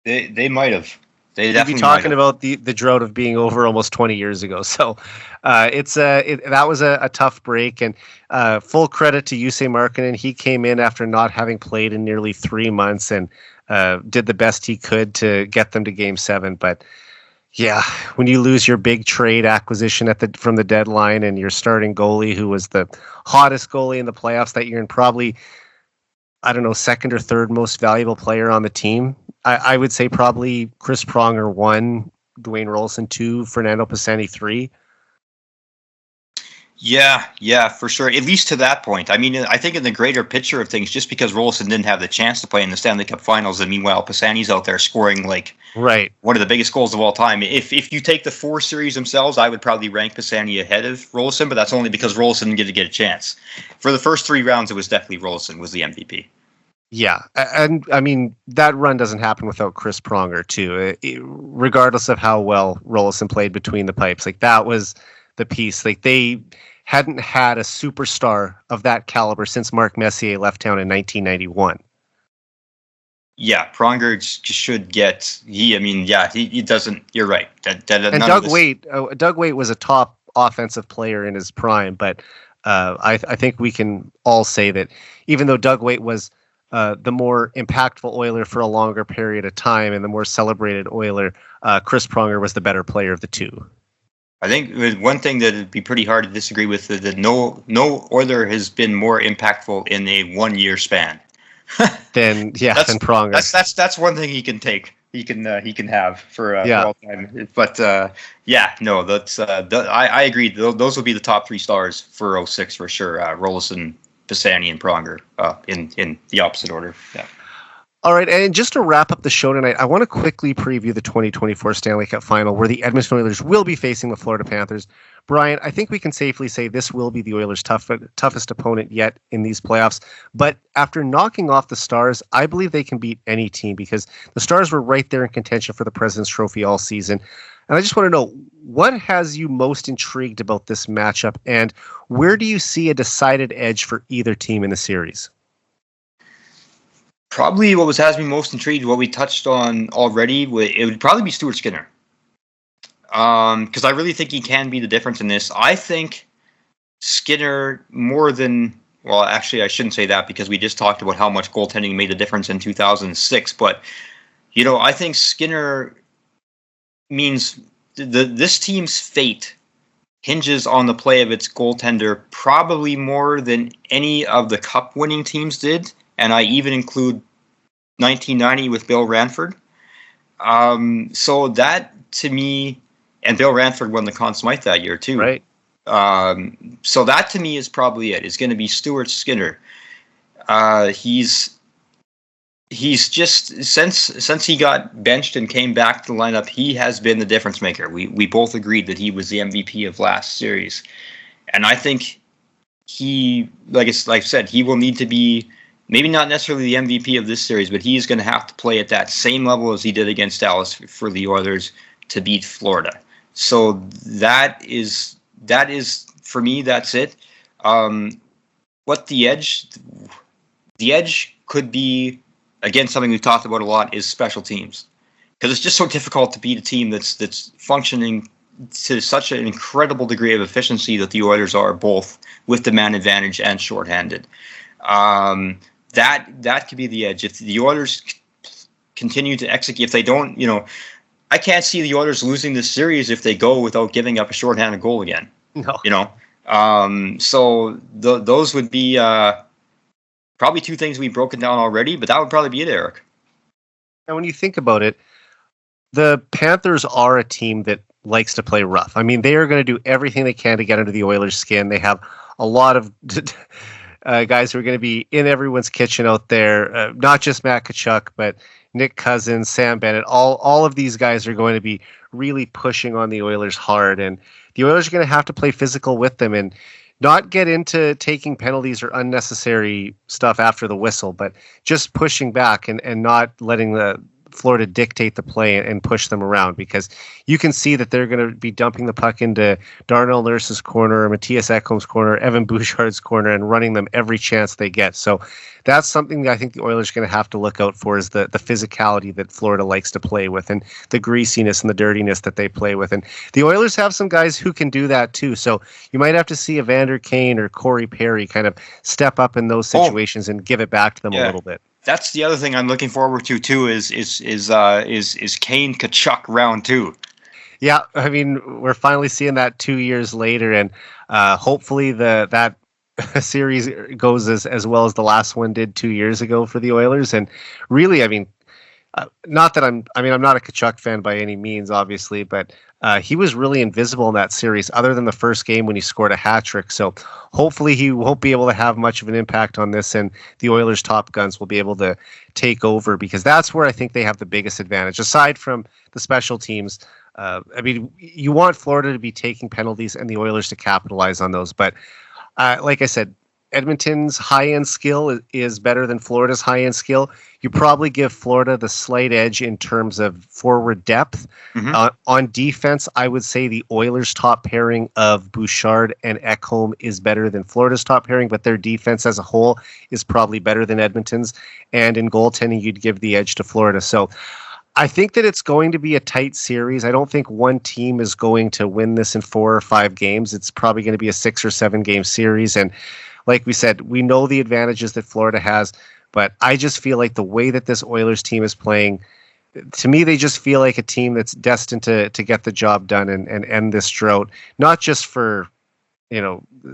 They might have. We'd be talking about the drought of being over almost 20 years ago. So that was a tough break. And full credit to Jussi Markkanen. He came in after not having played in nearly 3 months and did the best he could to get them to Game 7. But yeah, when you lose your big trade acquisition from the deadline and your starting goalie, who was the hottest goalie in the playoffs that year and probably, I don't know, second or third most valuable player on the team, I would say probably Chris Pronger 1, Dwayne Rolison 2, Fernando Pisani 3. Yeah, for sure. At least to that point. I mean, I think in the greater picture of things, just because Rolison didn't have the chance to play in the Stanley Cup Finals, and meanwhile Pisani's out there scoring one of the biggest goals of all time. If you take the 4 series themselves, I would probably rank Pisani ahead of Rolison, but that's only because Rolison didn't get a chance. For the first 3 rounds, it was definitely Rolison was the MVP. Yeah, and I mean, that run doesn't happen without Chris Pronger, too. Regardless of how well Rolison played between the pipes, that was the piece. They hadn't had a superstar of that caliber since Mark Messier left town in 1991. Yeah, Pronger should get. He doesn't. You're right. And Doug Weight was a top offensive player in his prime, but I think we can all say that even though Doug Weight was the more impactful Oiler for a longer period of time and the more celebrated Oiler, Chris Pronger was the better player of the two. I think one thing that would be pretty hard to disagree with is that no Oiler has been more impactful in a 1-year span. than Pronger. That's one thing he can take. He can have for all time. But that's I agree. Those will be the top 3 stars for 06 for sure. Rolison, Pisani, and Pronger in the opposite order. Yeah. All right, and just to wrap up the show tonight, I want to quickly preview the 2024 Stanley Cup Final, where the Edmonton Oilers will be facing the Florida Panthers. Brian, I think we can safely say this will be the Oilers' toughest opponent yet in these playoffs. But after knocking off the Stars, I believe they can beat any team because the Stars were right there in contention for the President's Trophy all season. And I just want to know, what has you most intrigued about this matchup, and where do you see a decided edge for either team in the series? Probably what has me most intrigued, what we touched on already, it would probably be Stuart Skinner. Because I really think he can be the difference in this. I think Skinner more than, well, actually I shouldn't say that because we just talked about how much goaltending made a difference in 2006. But, I think Skinner means this team's fate hinges on the play of its goaltender probably more than any of the cup-winning teams did. And I even include 1990 with Bill Ranford. So that, to me, and Bill Ranford won the Conn Smythe that year, too. Right. So that, to me, is probably it. It's going to be Stuart Skinner. He's just, since he got benched and came back to the lineup, he has been the difference maker. We both agreed that he was the MVP of last series. And I think he, like I said, he will need to be maybe not necessarily the MVP of this series, but he's going to have to play at that same level as he did against Dallas for the Oilers to beat Florida. So that is for me, that's it. What the edge could be, again, something we've talked about a lot, is special teams. Because it's just so difficult to beat a team that's functioning to such an incredible degree of efficiency that the Oilers are, both with the man advantage and shorthanded. That could be the edge. If the Oilers continue to execute, if they don't, I can't see the Oilers losing this series if they go without giving up a shorthanded goal again. No. So those would be probably two things we've broken down already, but that would probably be it, Eric. And when you think about it, the Panthers are a team that likes to play rough. I mean, they are going to do everything they can to get under the Oilers' skin. They have a lot of guys who are going to be in everyone's kitchen out there, not just Matt Tkachuk, but Nick Cousins, Sam Bennett. All of these guys are going to be really pushing on the Oilers hard, and the Oilers are going to have to play physical with them and not get into taking penalties or unnecessary stuff after the whistle, but just pushing back and not letting the Florida dictate the play and push them around, because you can see that they're going to be dumping the puck into Darnell Nurse's corner, Matthias Ekholm's corner, Evan Bouchard's corner, and running them every chance they get. So that's something that I think the Oilers are going to have to look out for, is the physicality that Florida likes to play with, and the greasiness and the dirtiness that they play with. And the Oilers have some guys who can do that too. So you might have to see Evander Kane or Corey Perry kind of step up in those situations and give it back to them a little bit. That's the other thing I'm looking forward to too. Is Kane Tkachuk round 2? Yeah, I mean, we're finally seeing that 2 years later, and hopefully that series goes as well as the last one did 2 years ago for the Oilers. And really, I mean, I'm not a Tkachuk fan by any means, obviously, but he was really invisible in that series, other than the first game when he scored a hat trick. So hopefully he won't be able to have much of an impact on this, and the Oilers' top guns will be able to take over, because that's where I think they have the biggest advantage, aside from the special teams. I mean, you want Florida to be taking penalties and the Oilers to capitalize on those. But like I said, Edmonton's high-end skill is better than Florida's high-end skill. You probably give Florida the slight edge in terms of forward depth. Mm-hmm. On defense, I would say the Oilers' top pairing of Bouchard and Ekholm is better than Florida's top pairing, but their defense as a whole is probably better than Edmonton's. And in goaltending, you'd give the edge to Florida. So I think that it's going to be a tight series. I don't think one team is going to win this in 4 or 5 games. It's probably going to be a 6 or 7 game series. And like we said, we know the advantages that Florida has, but I just feel like the way that this Oilers team is playing, to me, they just feel like a team that's destined to get the job done and end this drought, not just for,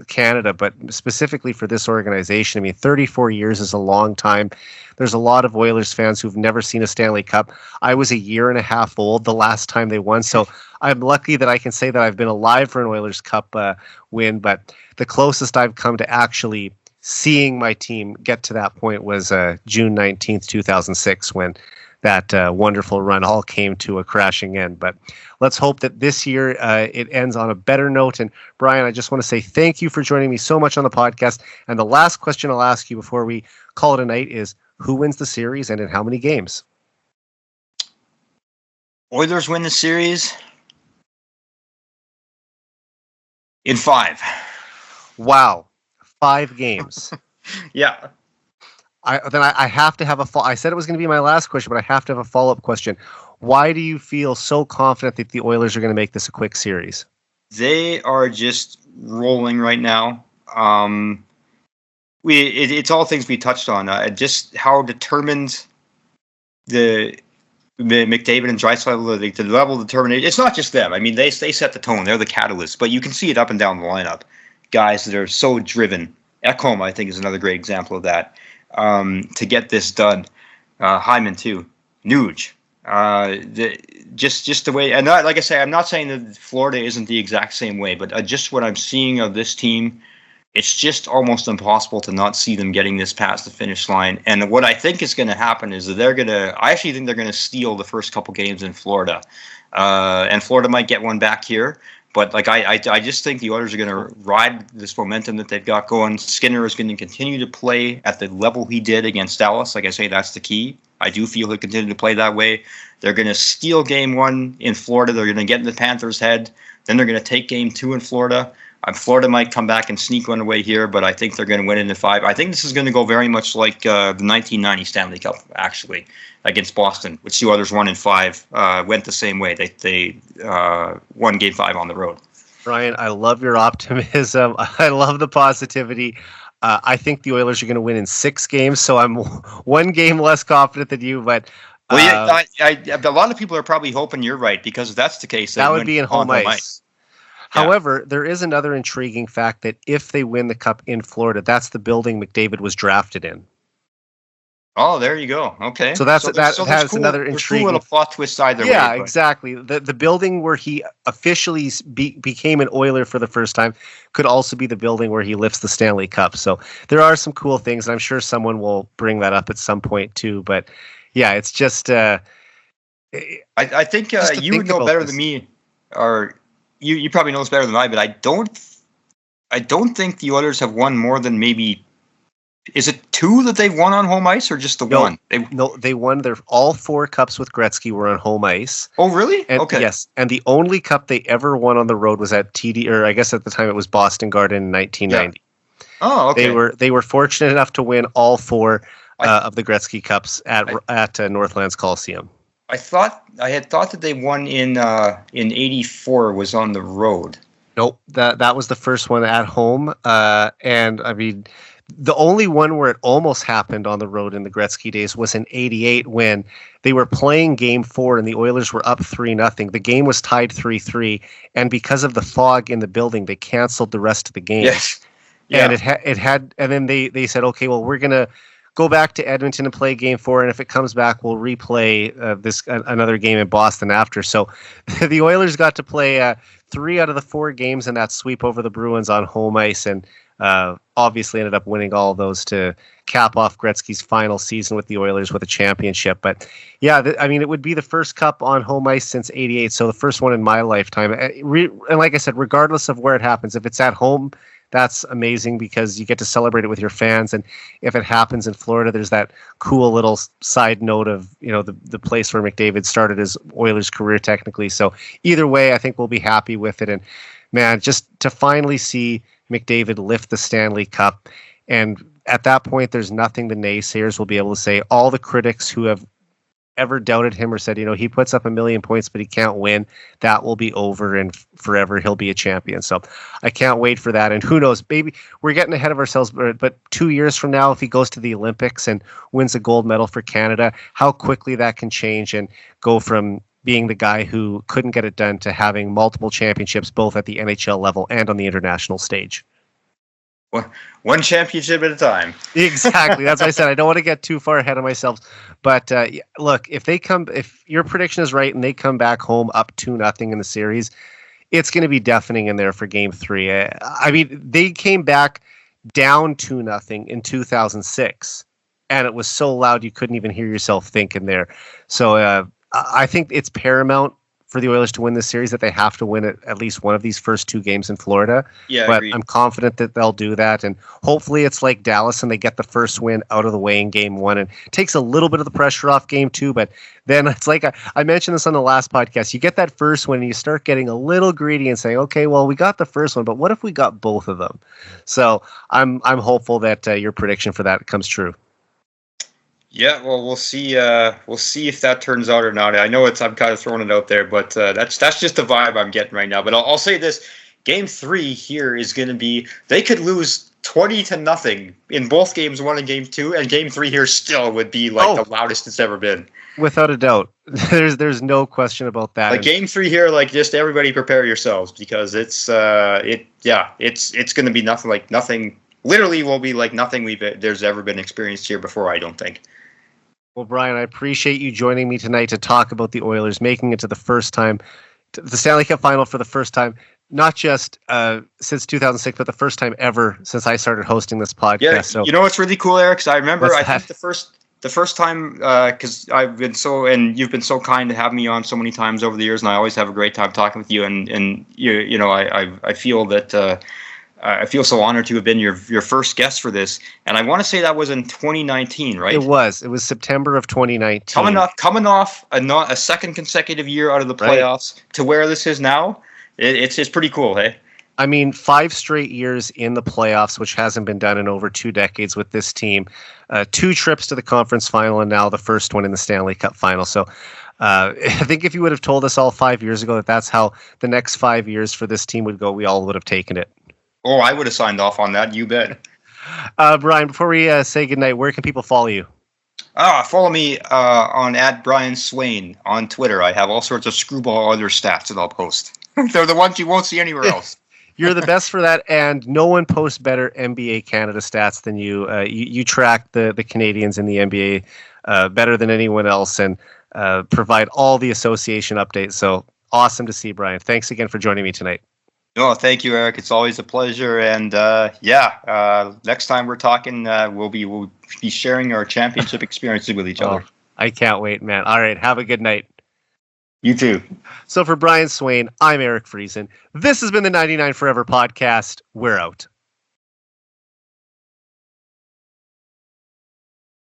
Canada, but specifically for this organization. I mean, 34 years is a long time. There's a lot of Oilers fans who've never seen a Stanley Cup. I was a year and a half old the last time they won, so I'm lucky that I can say that I've been alive for an Oilers Cup win, but the closest I've come to actually seeing my team get to that point was June 19th, 2006, when that wonderful run all came to a crashing end. But let's hope that this year it ends on a better note. And Brian, I just want to say thank you for joining me so much on the podcast. And the last question I'll ask you before we call it a night is, who wins the series and in how many games? Oilers win the series in 5. Wow. 5 games. Yeah. I have to have I said it was going to be my last question, but I have to have a follow-up question. Why do you feel so confident that the Oilers are going to make this a quick series? They are just rolling right now. It's all things we touched on. Just how determined the McDavid and Draisaitl, the level of determination. It's not just them. I mean, they set the tone. They're the catalyst. But you can see it up and down the lineup. Guys that are so driven. Ekholm, I think, is another great example of that. To get this done. Hyman, too. Nuge. Just the way. And like I say, I'm not saying that Florida isn't the exact same way. But just what I'm seeing of this team, it's just almost impossible to not see them getting this past the finish line. And what I think is going to happen is that I actually think they're going to steal the first couple games in Florida. And Florida might get one back here. But like I just think the Oilers are going to ride this momentum that they've got going. Skinner is going to continue to play at the level he did against Dallas. Like I say, that's the key. I do feel he'll continue to play that way. They're going to steal game 1 in Florida. They're going to get in the Panthers' head. Then they're going to take game 2 in Florida. Florida might come back and sneak one away here, but I think they're going to win it in 5. I think this is going to go very much like the 1990 Stanley Cup, actually, against Boston, which the Oilers won in 5. Went the same way. They won Game 5 on the road. Brian, I love your optimism. I love the positivity. I think the Oilers are going to win in 6 games, so I'm 1 game less confident than you. But well, yeah, a lot of people are probably hoping you're right, because if that's the case, that would be in home ice. Yeah. However, there is another intriguing fact that if they win the Cup in Florida, that's the building McDavid was drafted in. Oh, there you go. Okay. So that has cool, another intriguing little plot twist either way. Yeah, exactly. The building where he officially became an Oiler for the first time could also be the building where he lifts the Stanley Cup. So there are some cool things, and I'm sure someone will bring that up at some point too. But yeah, it's just I think you would know better than me, or you probably know this better than I, but I don't think the Oilers have won more than maybe. Is it 2 that they've won on home ice, or just the 1? They won all 4 cups with Gretzky were on home ice. Oh, really? And, okay. Yes, and the only cup they ever won on the road was at TD, or I guess at the time it was Boston Garden in 1990. Yeah. Oh, okay. They were fortunate enough to win all 4 of the Gretzky Cups at Northlands Coliseum. I had thought that they won in '84 was on the road. Nope, that was the first one at home, and I mean. The only one where it almost happened on the road in the Gretzky days was in '88 when they were playing Game 4 and the Oilers were up 3-0. The game was tied 3-3, and because of the fog in the building, they canceled the rest of the game. Yes, yeah. And and then they said, okay, well, we're gonna go back to Edmonton and play Game 4, and if it comes back, we'll replay another game in Boston after. So the Oilers got to play 3 out of the 4 games in that sweep over the Bruins on home ice, and obviously ended up winning all of those to cap off Gretzky's final season with the Oilers with a championship. But yeah, I mean, it would be the first cup on home ice since '88, so the first one in my lifetime. And like I said, regardless of where it happens, if it's at home, that's amazing because you get to celebrate it with your fans. And if it happens in Florida, there's that cool little side note of, the place where McDavid started his Oilers career technically. So either way, I think we'll be happy with it. And man, just to finally see McDavid lift the Stanley Cup. And at that point, there's nothing the naysayers will be able to say. All the critics who have ever doubted him or said, he puts up 1 million points, but he can't win, that will be over, and forever he'll be a champion. So I can't wait for that. And who knows, maybe we're getting ahead of ourselves, but 2 years from now, if he goes to the Olympics and wins a gold medal for Canada, how quickly that can change and go from being the guy who couldn't get it done to having multiple championships, both at the NHL level and on the international stage. One championship at a time. Exactly. That's what I said. I don't want to get too far ahead of myself. But look, if your prediction is right and they come back home up 2-0 in the series, it's going to be deafening in there for Game 3. I mean, they came back down 2-0 in 2006, and it was so loud you couldn't even hear yourself think in there. So I think it's paramount for the Oilers to win this series that they have to win at least one of these first 2 games in Florida. Yeah, but agreed. I'm confident that they'll do that, and hopefully it's like Dallas and they get the first win out of the way in game 1 and takes a little bit of the pressure off game 2. But then it's like I mentioned this on the last podcast. You get that first win and you start getting a little greedy and saying, okay, well, we got the first one, but what if we got both of them? So I'm hopeful that your prediction for that comes true. Yeah, well, we'll see. We'll see if that turns out or not. I know I'm kind of throwing it out there, but that's just the vibe I'm getting right now. But I'll say this: Game 3 here is going to be. They could lose 20-0 in both games 1 and game 2, and game 3 here still would be the loudest it's ever been. Without a doubt, there's no question about that. Game 3 here, just everybody prepare yourselves because it's going to be nothing. Literally, will be like nothing there's ever been experienced here before. I don't think. Well, Brian, I appreciate you joining me tonight to talk about the Oilers making it to the first time, to the Stanley Cup Final for the first time, not just since 2006, but the first time ever since I started hosting this podcast. Yeah, so, you know what's really cool, Eric? Because I remember, I think the first time, because I've been and you've been so kind to have me on so many times over the years, and I always have a great time talking with you. And I feel that. I feel so honored to have been your first guest for this, and I want to say that was in 2019, right? It was September of 2019. Coming off a second consecutive year out of the playoffs to where this is now, it's pretty cool, hey? I mean, 5 straight years in the playoffs, which hasn't been done in over 2 decades with this team. 2 trips to the conference final, and now the first one in the Stanley Cup Final. So I think if you would have told us all 5 years ago that that's how the next 5 years for this team would go, we all would have taken it. Oh, I would have signed off on that. You bet. Brian, before we say goodnight, where can people follow you? Follow me on @BrianSwane on Twitter. I have all sorts of screwball other stats that I'll post. They're the ones you won't see anywhere else. You're the best for that, and no one posts better NBA Canada stats than you. You track the Canadians in the NBA better than anyone else and provide all the association updates. So awesome to see, Brian. Thanks again for joining me tonight. No, thank you, Eric. It's always a pleasure. And next time we're talking, we'll be sharing our championship experiences with each other. I can't wait, man. All right, have a good night. You too. So for Brian Swane, I'm Eric Friesen. This has been the 99 Forever podcast. We're out.